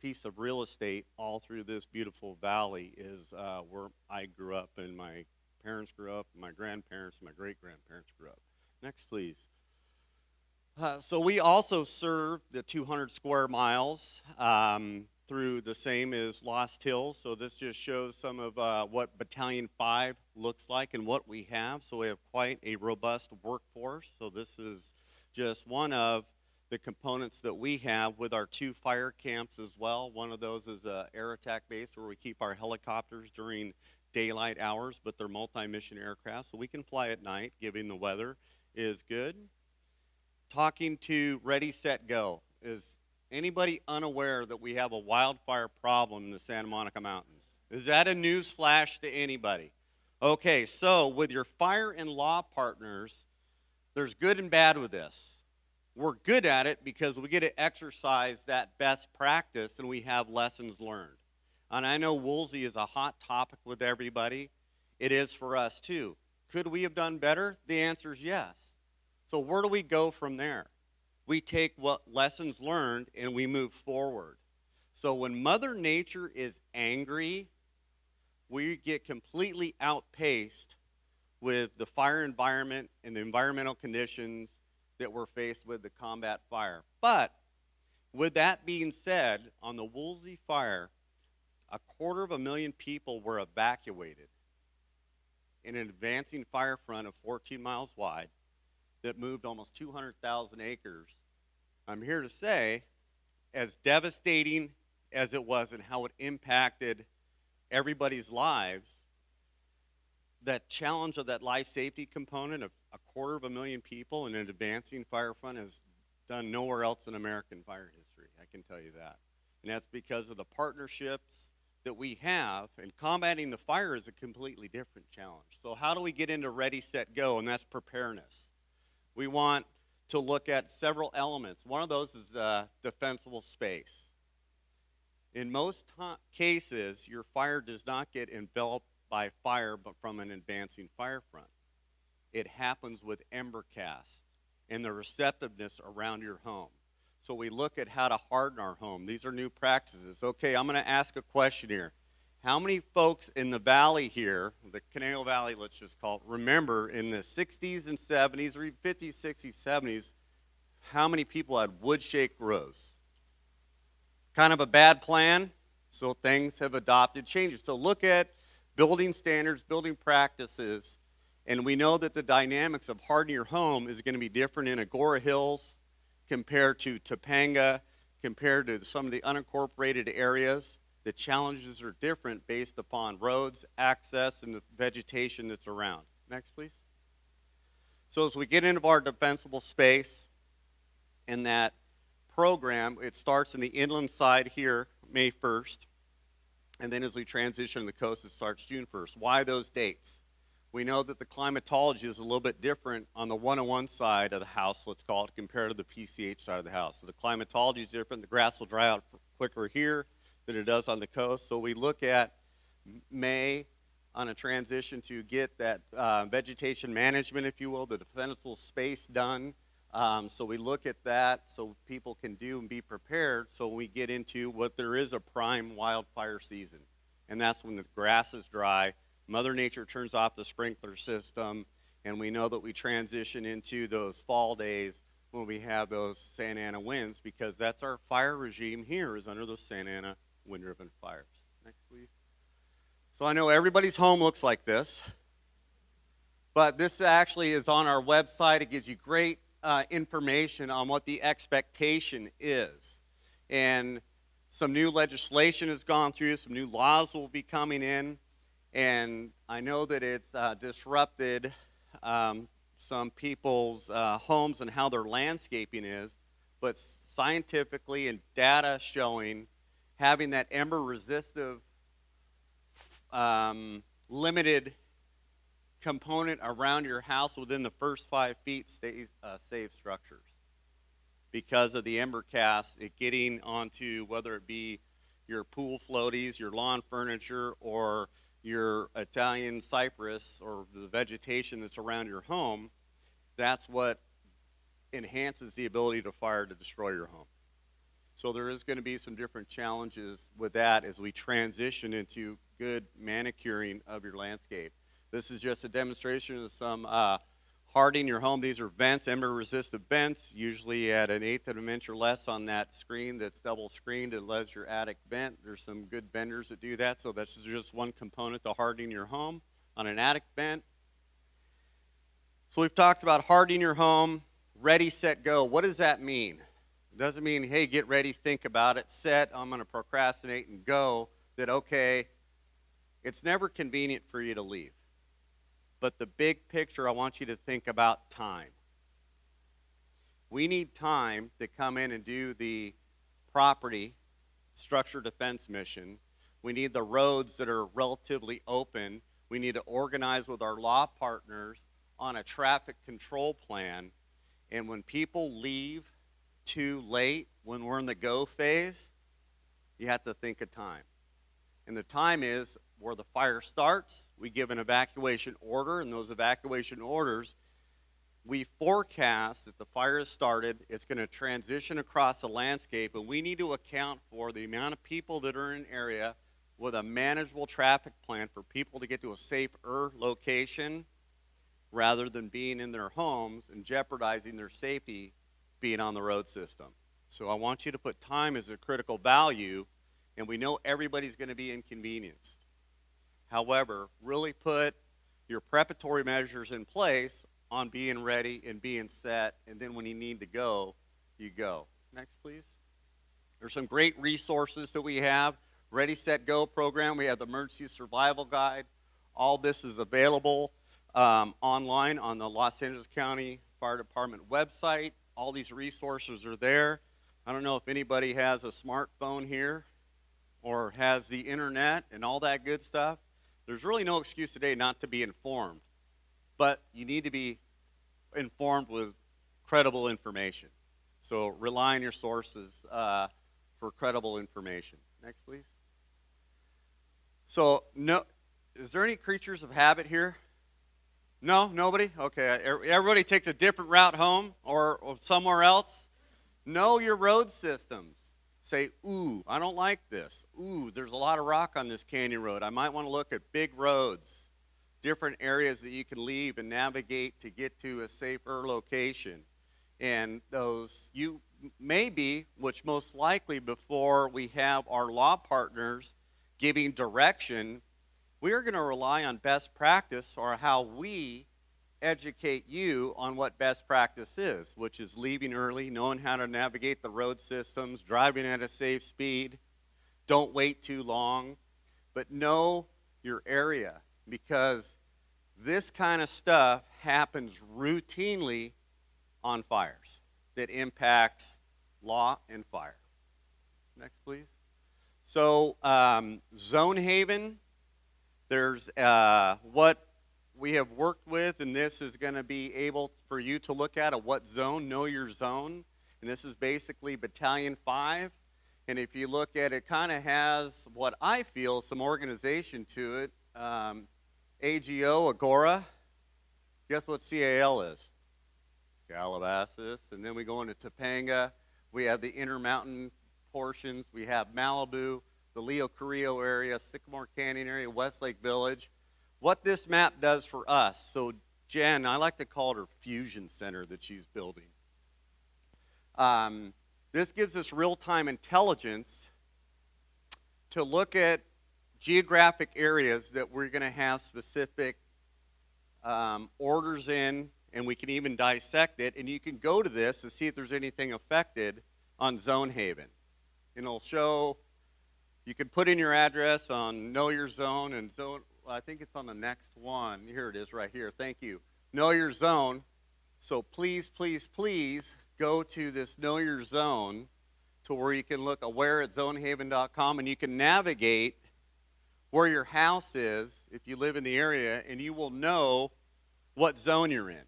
piece of real estate all through this beautiful valley is where I grew up, and my parents grew up, and my grandparents and my great-grandparents grew up. Next, please. So we also serve the 200 square miles through the same as Lost Hills. So this just shows some of what Battalion 5 looks like and what we have. So we have quite a robust workforce. So this is just one of the components that we have with our 2 fire camps as well. One of those is an air attack base where we keep our helicopters during daylight hours, but they're multi-mission aircraft, so we can fly at night, given the weather is good. Talking to Ready, Set, Go. Is anybody unaware that we have a wildfire problem in the Santa Monica Mountains? Is that a news flash to anybody? Okay, so with your fire and law partners, there's good and bad with this. We're good at it because we get to exercise that best practice and we have lessons learned. And I know Woolsey is a hot topic with everybody. It is for us too. Could we have done better? The answer is yes. So where do we go from there? We take what lessons learned and we move forward. So when Mother Nature is angry, we get completely outpaced with the fire environment and the environmental conditions that we're faced with to combat fire. But with that being said, on the Woolsey fire, 250,000 people were evacuated in an advancing fire front of 14 miles wide that moved almost 200,000 acres. I'm here to say, as devastating as it was and how it impacted everybody's lives, that challenge of that life safety component of 250,000 people in an advancing fire front is done nowhere else in American fire history, I can tell you that. And that's because of the partnerships that we have, and combating the fire is a completely different challenge. So how do we get into Ready, Set, Go? And that's preparedness. We want to look at several elements. One of those is defensible space. In most cases, your fire does not get enveloped by fire, but from an advancing fire front. It happens with ember cast and the receptiveness around your home. So we look at how to harden our home. These are new practices. Okay, I'm going to ask a question here. How many folks in the valley here, the Conejo Valley, let's just call it, remember in the 60s and 70s, or even 50s, 60s, 70s, how many people had wood shake roofs? Kind of a bad plan, so things have adopted changes. So look at building standards, building practices, And we know that the dynamics of hardening your home is going to be different in Agora Hills compared to Topanga, compared to some of the unincorporated areas. The challenges are different based upon roads, access, and the vegetation that's around. Next, please. So as we get into our defensible space in that program, it starts in the inland side here, May 1st. And then as we transition to the coast, it starts June 1st. Why those dates? We know that the climatology is a little bit different on the 101 side of the house, let's call it, compared to the PCH side of the house. So the climatology is different. The grass will dry out quicker here than it does on the coast. So we look at May on a transition to get that vegetation management, if you will, the defensible space done. So we look at that so people can do and be prepared so we get into what there is a prime wildfire season. And that's when the grass is dry, Mother Nature turns off the sprinkler system, and we know that we transition into those fall days when we have those Santa Ana winds, because that's our fire regime here, is under those Santa Ana wind-driven fires. Next, please. So I know everybody's home looks like this, but this actually is on our website. It gives you great information on what the expectation is. And some new legislation has gone through, some new laws will be coming in, and I know that it's disrupted some people's homes and how their landscaping is, but scientifically and data showing having that ember-resistive limited component around your house within the first 5 feet saves structures because of the ember cast, it getting onto whether it be your pool floaties, your lawn furniture, or your Italian cypress or the vegetation that's around your home. That's what enhances the ability to fire to destroy your home. So there is going to be some different challenges with that as we transition into good manicuring of your landscape. This is just a demonstration of some hardening your home. These are vents, ember-resistant vents, usually at 1/8 of an inch or less on that screen that's double screened. It lets your attic vent. There's some good vendors that do that, so that's just one component to hardening your home on an attic vent. So we've talked about hardening your home, ready, set, go. What does that mean? It doesn't mean, hey, get ready, think about it, set, I'm going to procrastinate and go, that, okay, it's never convenient for you to leave. But the big picture, I want you to think about time. We need time to come in and do the property structure defense mission. We need the roads that are relatively open. We need to organize with our law partners on a traffic control plan. And when people leave too late, when we're in the go phase, you have to think of time. And the time is where the fire starts, we give an evacuation order, and those evacuation orders, we forecast that the fire has started, it's going to transition across the landscape, and we need to account for the amount of people that are in an area with a manageable traffic plan for people to get to a safer location rather than being in their homes and jeopardizing their safety being on the road system. So I want you to put time as a critical value, and we know everybody's going to be inconvenienced. However, really put your preparatory measures in place on being ready and being set, and then when you need to go, you go. Next, please. There's some great resources that we have. Ready, Set, Go program. We have the Emergency Survival Guide. All this is available online on the Los Angeles County Fire Department website. All these resources are there. I don't know if anybody has a smartphone here or has the internet and all that good stuff. There's really no excuse today not to be informed, but you need to be informed with credible information. So rely on your sources for credible information. Next, please. So, no, is there any creatures of habit here? No, nobody? Okay, everybody takes a different route home or somewhere else. Know your road systems. Say, ooh, I don't like this. Ooh, there's a lot of rock on this canyon road. I might want to look at big roads, different areas that you can leave and navigate to get to a safer location. And those, you may be, which most likely before we have our law partners giving direction, we are going to rely on best practice or how we educate you on what best practice is, which is leaving early, knowing how to navigate the road systems, driving at a safe speed. Don't wait too long, but know your area, because this kind of stuff happens routinely on fires that impacts law and fire. Next, please. So, Zone Haven, there's what we have worked with, and this is going to be able for you to look at what zone, know your zone. And this is basically Battalion 5. And if you look at it, kind of has what I feel some organization to it. AGO, Agora. Guess what CAL is? Calabasas. And then we go into Topanga. We have the Intermountain portions. We have Malibu, the Leo Carrillo area, Sycamore Canyon area, Westlake Village. What this map does for us, so Jen, I like to call it her fusion center that she's building. This gives us real-time intelligence to look at geographic areas that we're going to have specific orders in, and we can even dissect it, and you can go to this to see if there's anything affected on Zone Haven. And it'll show, you can put in your address on Know Your Zone, and zone, I think it's on the next one. Here it is right here. Thank you. Know Your Zone. So please, please, please go to this Know Your Zone to where you can look aware at zonehaven.com, and you can navigate where your house is if you live in the area, and you will know what zone you're in.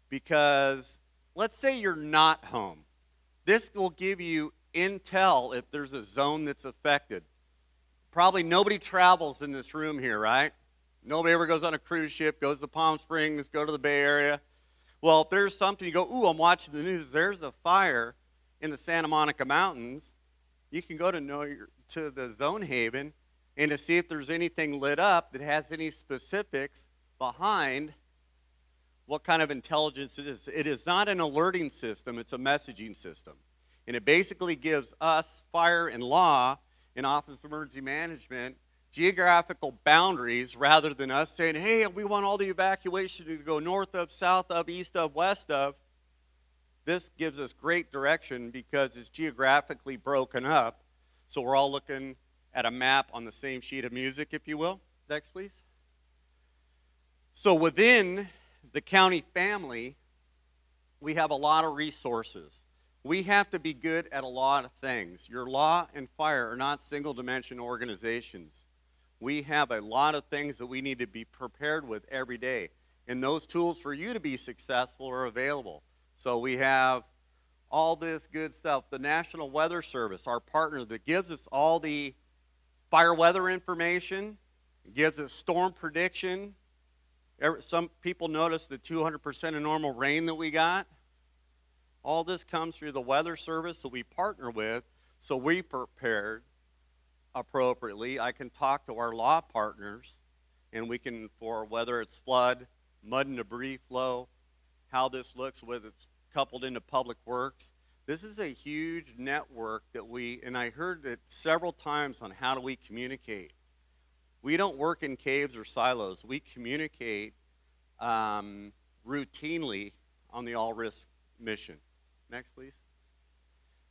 Because let's say you're not home. This will give you intel if there's a zone that's affected. Probably nobody travels in this room here, right? Nobody ever goes on a cruise ship, goes to Palm Springs, go to the Bay Area. Well, if there's something, you go, ooh, I'm watching the news, there's a fire in the Santa Monica Mountains, you can go to the Zone Haven and to see if there's anything lit up that has any specifics behind what kind of intelligence it is. It is not an alerting system, it's a messaging system. And it basically gives us, fire and law, and Office of Emergency Management, geographical boundaries rather than us saying, hey, we want all the evacuation to go north of, south of, east of, west of. This gives us great direction because it's geographically broken up. So we're all looking at a map on the same sheet of music, if you will. Next, please. So within the county family, we have a lot of resources. We have to be good at a lot of things. Your law and fire are not single-dimension organizations. We have a lot of things that we need to be prepared with every day. And those tools for you to be successful are available. So we have all this good stuff. The National Weather Service, our partner that gives us all the fire weather information, gives us storm prediction. Some people notice the 200% of normal rain that we got. All this comes through the Weather Service that we partner with, so we prepared appropriately. I can talk to our law partners, and we can, for whether it's flood, mud and debris flow, how this looks, whether it's coupled into public works. This is a huge network that and I heard it several times on how do we communicate. We don't work in caves or silos. We communicate routinely on the all-risk mission. Next, please.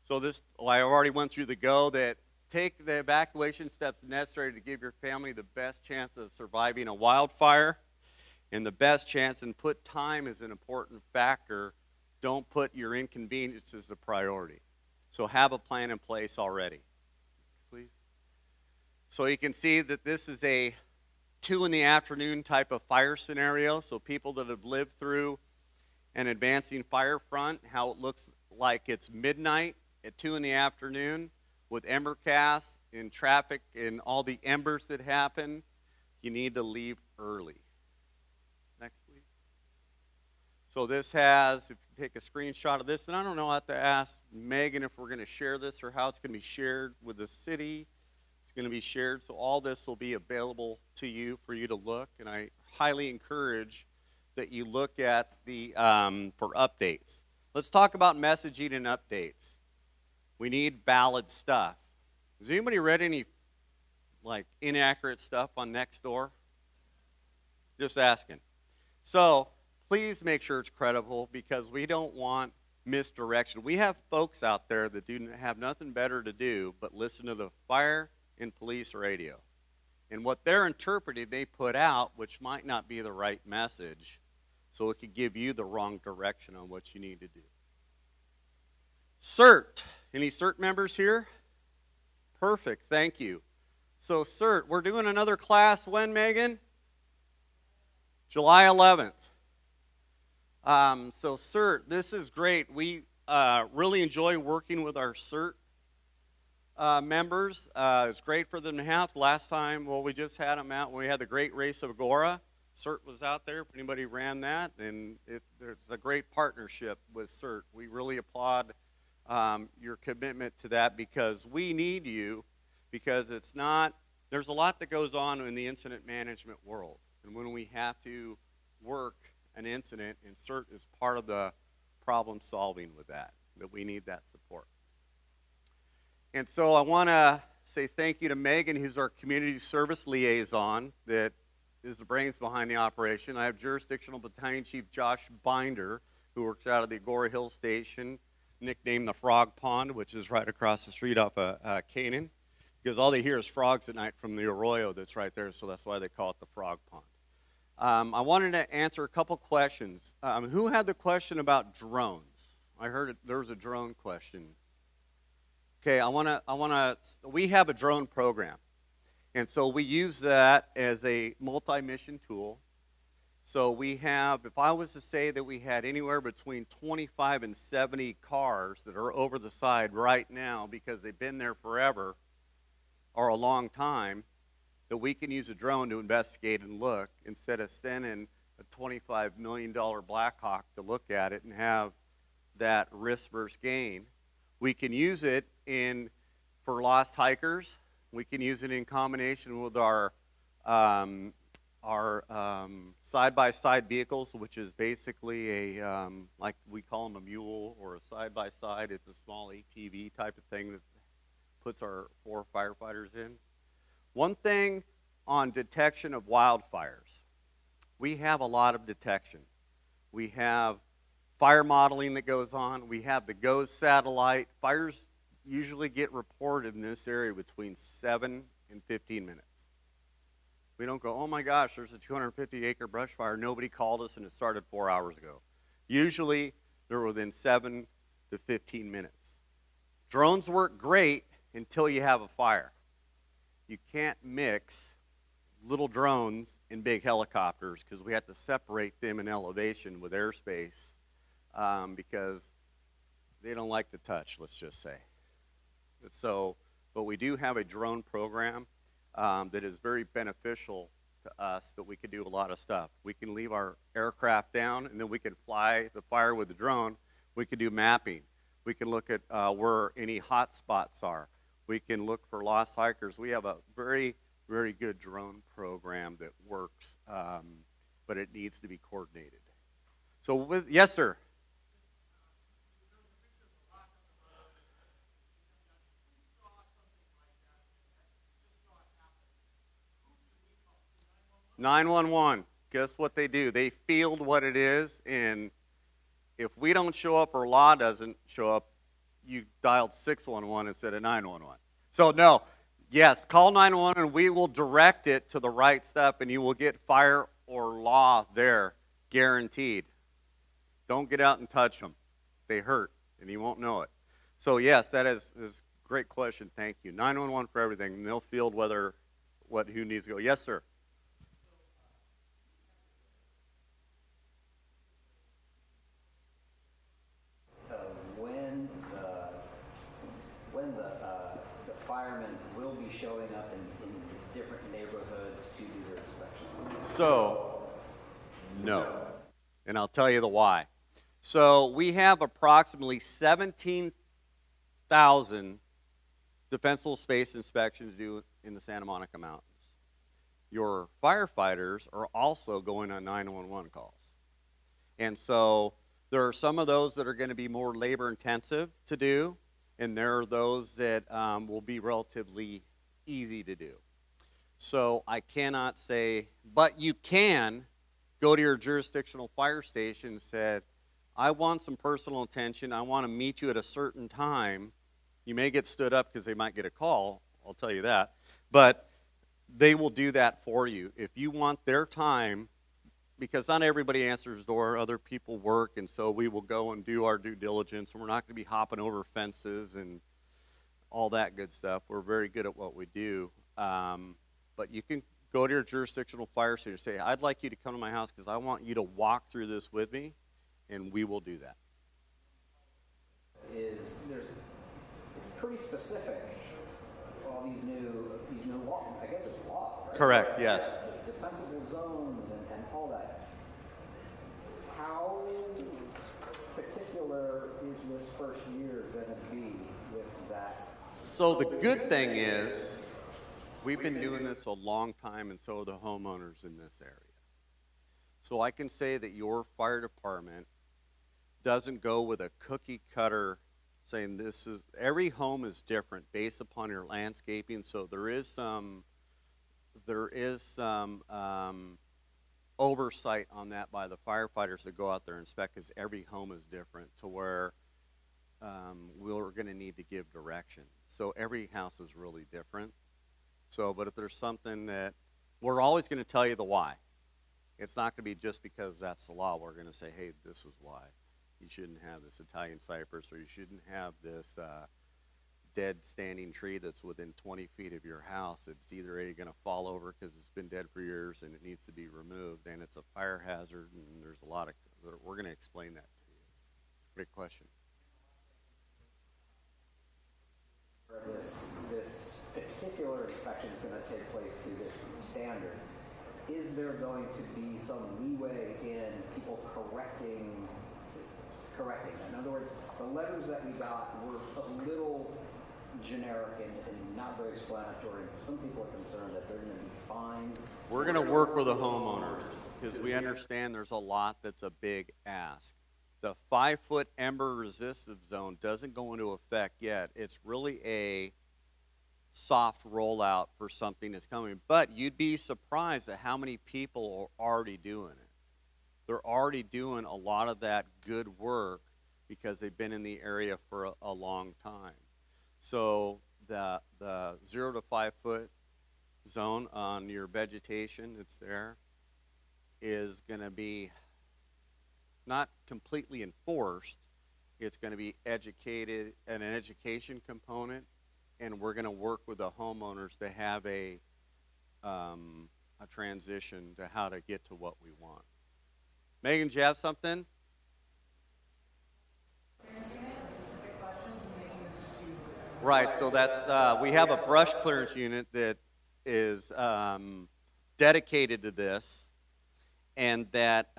So I already went through the go that take the evacuation steps necessary to give your family the best chance of surviving a wildfire and the best chance, and put time as an important factor. Don't put your inconvenience as a priority. So have a plan in place already. Please. So you can see that this is a 2 in the afternoon type of fire scenario. So people that have lived through an advancing fire front, how it looks like it's midnight at 2 in the afternoon with ember casts and traffic and all the embers that happen. You need to leave early. Next, please. So this has, if you take a screenshot of this, and I don't know, I have to ask Megan if we're going to share this or how it's going to be shared with the city. It's going to be shared, so all this will be available to you for you to look, and I highly encourage that you look at the for updates. Let's talk about messaging and updates. We need valid stuff. Has anybody read any inaccurate stuff on Nextdoor? Just asking. So please make sure it's credible because we don't want misdirection. We have folks out there that have nothing better to do but listen to the fire and police radio. And what they're interpreting, they put out, which might not be the right message, so it could give you the wrong direction on what you need to do. CERT. Any CERT members here? Perfect, thank you. So CERT, we're doing another class when, Megan? July 11th. So CERT, this is great. We really enjoy working with our CERT members. It's great for them to have. Last time, well, we just had them out when we had the Great Race of Agora. CERT was out there if anybody ran that, and there's a great partnership with CERT. We really applaud your commitment to that because we need you, because there's a lot that goes on in the incident management world. And when we have to work an incident, and CERT is part of the problem solving with that we need that support. And so I want to say thank you to Megan, who's our community service liaison, that is the brains behind the operation. I have Jurisdictional Battalion Chief Josh Binder, who works out of the Agora Hill Station, nicknamed the Frog Pond, which is right across the street off of Canaan, because all they hear is frogs at night from the arroyo that's right there, so that's why they call it the Frog Pond. I wanted to answer a couple questions. Who had the question about drones? I heard there was a drone question. Okay, we have a drone program. And so we use that as a multi-mission tool. So we have, if I was to say that we had anywhere between 25 and 70 cars that are over the side right now because they've been there forever or a long time, that we can use a drone to investigate and look instead of sending a $25 million Blackhawk to look at it and have that risk versus gain. We can use it for lost hikers. We can use it in combination with our side-by-side vehicles, which is basically like we call them a mule or a side-by-side. It's a small ATV type of thing that puts our 4 firefighters in. One thing on detection of wildfires, we have a lot of detection. We have fire modeling that goes on. We have the GOES satellite. Fires usually get reported in this area between 7 and 15 minutes. We don't go, oh my gosh, there's a 250-acre brush fire. Nobody called us and it started 4 hours ago. Usually, they're within 7 to 15 minutes. Drones work great until you have a fire. You can't mix little drones and big helicopters because we have to separate them in elevation with airspace because they don't like to touch, let's just say. But we do have a drone program that is very beneficial to us, that we can do a lot of stuff. We can leave our aircraft down, and then we can fly the fire with the drone. We can do mapping. We can look at where any hot spots are. We can look for lost hikers. We have a very, very good drone program that works, but it needs to be coordinated. So, yes, sir. (911). Guess what they do? They field what it is, and if we don't show up or law doesn't show up, you dialed 611 instead of 911. So no, yes, call 911 and we will direct it to the right stuff, and you will get fire or law there, guaranteed. Don't get out and touch them. They hurt, and you won't know it. So yes, that is a great question. Thank you. 911 for everything, and they'll field who needs to go. Yes, sir. The firemen will be showing up in different neighborhoods to do their inspections? So, no. And I'll tell you the why. So we have approximately 17,000 defensible space inspections due in the Santa Monica Mountains. Your firefighters are also going on 911 calls. And so there are some of those that are going to be more labor intensive to do, and there are those that will be relatively easy to do. So I cannot say, but you can go to your jurisdictional fire station and said, I want some personal attention, I want to meet you at a certain time, you may get stood up because they might get a call, I'll tell you that, but they will do that for you. If you want their time, because not everybody answers the door, other people work, and so we will go and do our due diligence, and we're not going to be hopping over fences and all that good stuff. We're very good at what we do. But you can go to your jurisdictional fire station and say, I'd like you to come to my house because I want you to walk through this with me, and we will do that. It's pretty specific. All these new law, I guess it's law, right? Correct, yes. Defensible zones and all that. How particular is this first year going to be with that? So the good thing is, we've been doing this a long time, and so are the homeowners in this area. So I can say that your fire department doesn't go with a cookie cutter saying this is, every home is different based upon your landscaping, so there is some oversight on that by the firefighters that go out there and inspect, because every home is different to where we're going to need to give direction. So every house is really different. So, but if there's something that, we're always going to tell you the why. It's not going to be just because that's the law. We're going to say, hey, this is why. You shouldn't have this Italian cypress, or you shouldn't have this dead standing tree that's within 20 feet of your house. It's either A, going to fall over because it's been dead for years and it needs to be removed, and it's a fire hazard, and there's a lot of, we're going to explain that to you. Great question. This particular inspection is going to take place to this standard. Is there going to be some leeway in people correcting? In other words, the letters that we got were a little generic and not very explanatory. Some people are concerned that they're going to be fined. We're going to work with the homeowners because we understand there's a lot that's a big ask. The 5-foot ember resistive zone doesn't go into effect yet. It's really a soft rollout for something that's coming. But you'd be surprised at how many people are already doing it. They're already doing a lot of that good work because they've been in the area for a long time. So the 0 to 5 foot zone on your vegetation that's there is going to be not completely enforced. It's going to be educated, an education component, and we're going to work with the homeowners to have a transition to how to get to what we want. Megan, do you have something? Right, so that's, we have a brush clearance unit that is dedicated to this, and that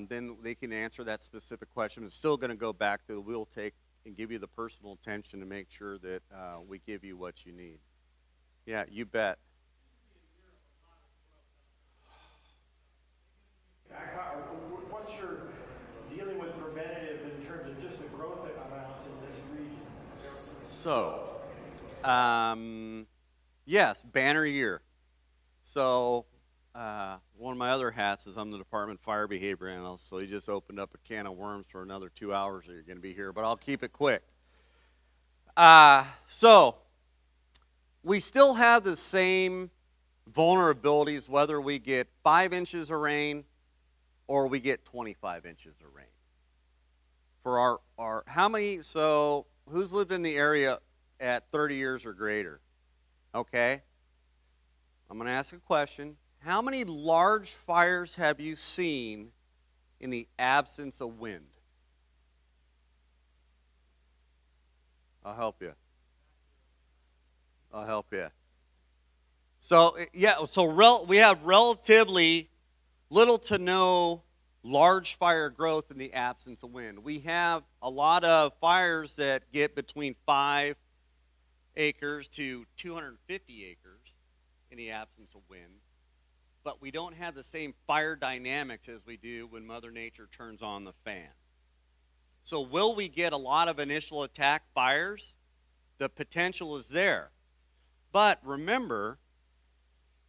then they can answer that specific question. It's still going to go back to, we'll take and give you the personal attention to make sure that we give you what you need. Yeah, you bet. What's your dealing with preventative in terms of just the growth amounts in this region? So, yes, banner year. So, one of my other hats is I'm the Department Fire Behavior Analyst, so he just opened up a can of worms for another 2 hours that you're going to be here, but I'll keep it quick. So, we still have the same vulnerabilities whether we get 5 inches of rain or we get 25 inches of rain. For our how many, so who's lived in the area at 30 years or greater? Okay. I'm going to ask a question. How many large fires have you seen in the absence of wind? I'll help you. I'll help you. So, yeah, so we have relatively little to no large fire growth in the absence of wind. We have a lot of fires that get between 5 acres to 250 acres in the absence of wind, but we don't have the same fire dynamics as we do when Mother Nature turns on the fan. So will we get a lot of initial attack fires? The potential is there. But remember,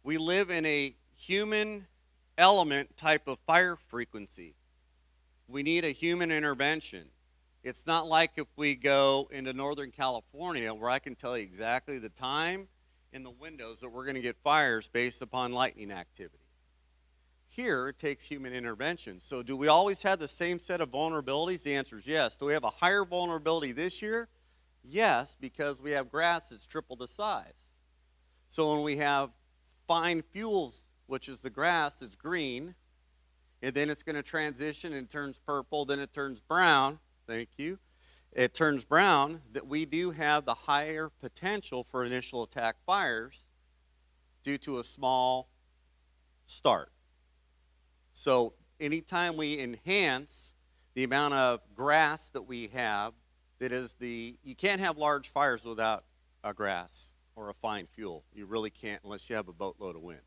we live in a human element type of fire frequency. We need a human intervention. It's not like if we go into Northern California where I can tell you exactly the time and the windows that we're going to get fires based upon lightning activity. Here, it takes human intervention. So do we always have the same set of vulnerabilities? The answer is yes. Do we have a higher vulnerability this year? Yes, because we have grass that's triple the size. So when we have fine fuels, which is the grass that's green, and then it's going to transition and turns purple, then it turns brown. Thank you. It turns brown, that we do have the higher potential for initial attack fires due to a small start. So anytime we enhance the amount of grass that we have, you can't have large fires without a grass or a fine fuel. You really can't unless you have a boatload of wind.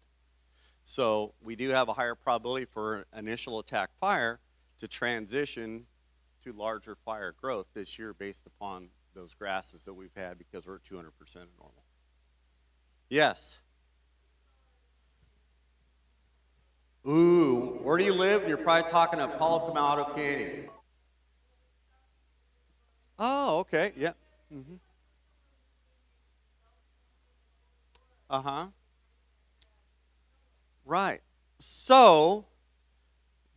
So we do have a higher probability for initial attack fire to transition to larger fire growth this year based upon those grasses that we've had because we're at 200% of normal. Yes? Ooh, where do you live? You're probably talking to Paulo Camado Canyon. Oh, okay, yeah. Mm-hmm. Uh-huh. Right. So,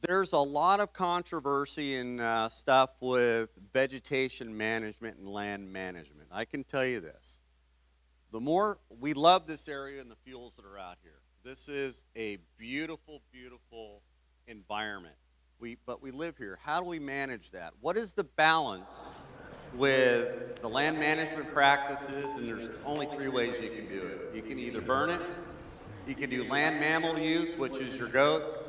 there's a lot of controversy and stuff with vegetation management and land management. I can tell you this. We love this area and the fuels that are out here. This is a beautiful, beautiful environment. But we live here. How do we manage that? What is the balance with the land management practices? And there's only 3 ways you can do it. You can either burn it, you can do land mammal use, which is your goats,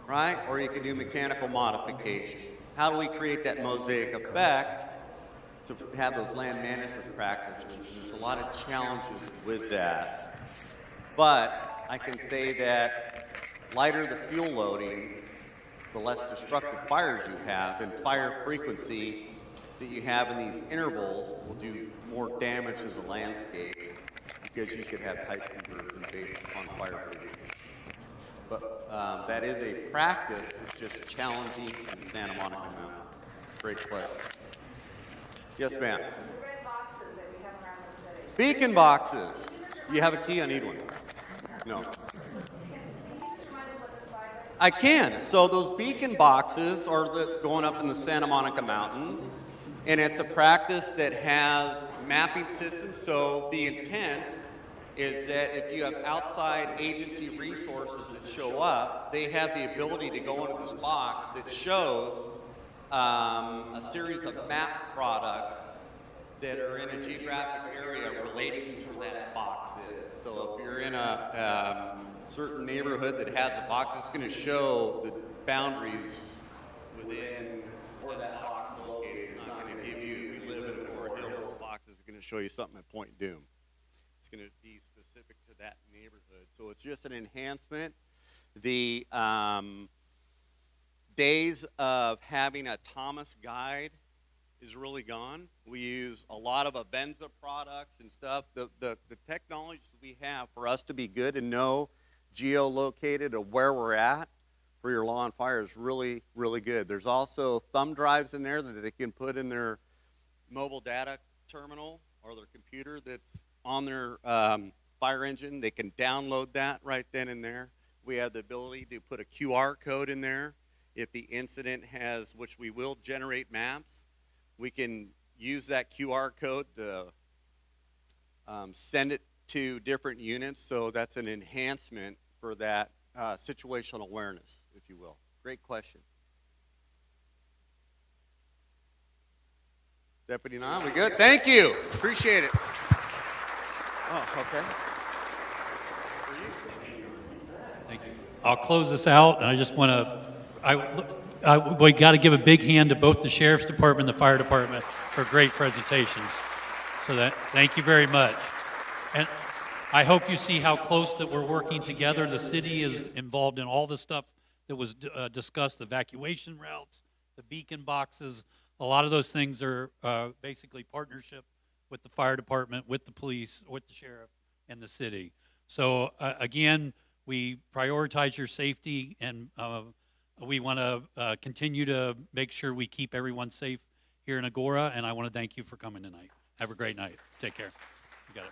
right? Or you can do mechanical modification. How do we create that mosaic effect to have those land management practices? There's a lot of challenges with that. But I can say that lighter the fuel loading, the less destructive fires you have, and fire frequency that you have in these intervals will do more damage to the landscape because you could have type conversion based upon fire frequency. But that is a practice. It's just challenging in Santa Monica Mountains. Great question. Yes, ma'am. The red boxes that we have around the city. Beacon boxes. Do you have a key? I need one. No. I can. So those beacon boxes are going up in the Santa Monica Mountains, and it's a practice that has mapping systems. So the intent is that if you have outside agency resources that show up, they have the ability to go into this box that shows a series of map products that are in a geographic area relating to where that box is. So if you're in a certain neighborhood that has a box, it's going to show the boundaries within where that box is located. It's not going to give you, if you live in Fort Hill, this box is going to show you something at Point Doom. It's going to be specific to that neighborhood. So it's just an enhancement. The days of having a Thomas guide is really gone. We use a lot of Avenza products and stuff. The technologies we have for us to be good and know geolocated of where we're at for your law and fire is really, really good. There's also thumb drives in there that they can put in their mobile data terminal or their computer that's on their fire engine. They can download that right then and there. We have the ability to put a QR code in there. If the incident has, which we will generate maps, we can use that QR code to send it to different units. So that's an enhancement for that situational awareness, if you will. Great question. Deputy Nam, we good? Thank you. Appreciate it. Oh, okay. Thank you. I'll close this out, and I just want to, we got to give a big hand to both the Sheriff's Department and the Fire Department for great presentations. So thank you very much. And I hope you see how close that we're working together. The city is involved in all the stuff that was discussed, the evacuation routes, the beacon boxes. A lot of those things are basically partnership with the fire department, with the police, with the sheriff, and the city. So again, We prioritize your safety, and we want to continue to make sure we keep everyone safe here in Agora, and I want to thank you for coming tonight. Have a great night. Take care. You got it.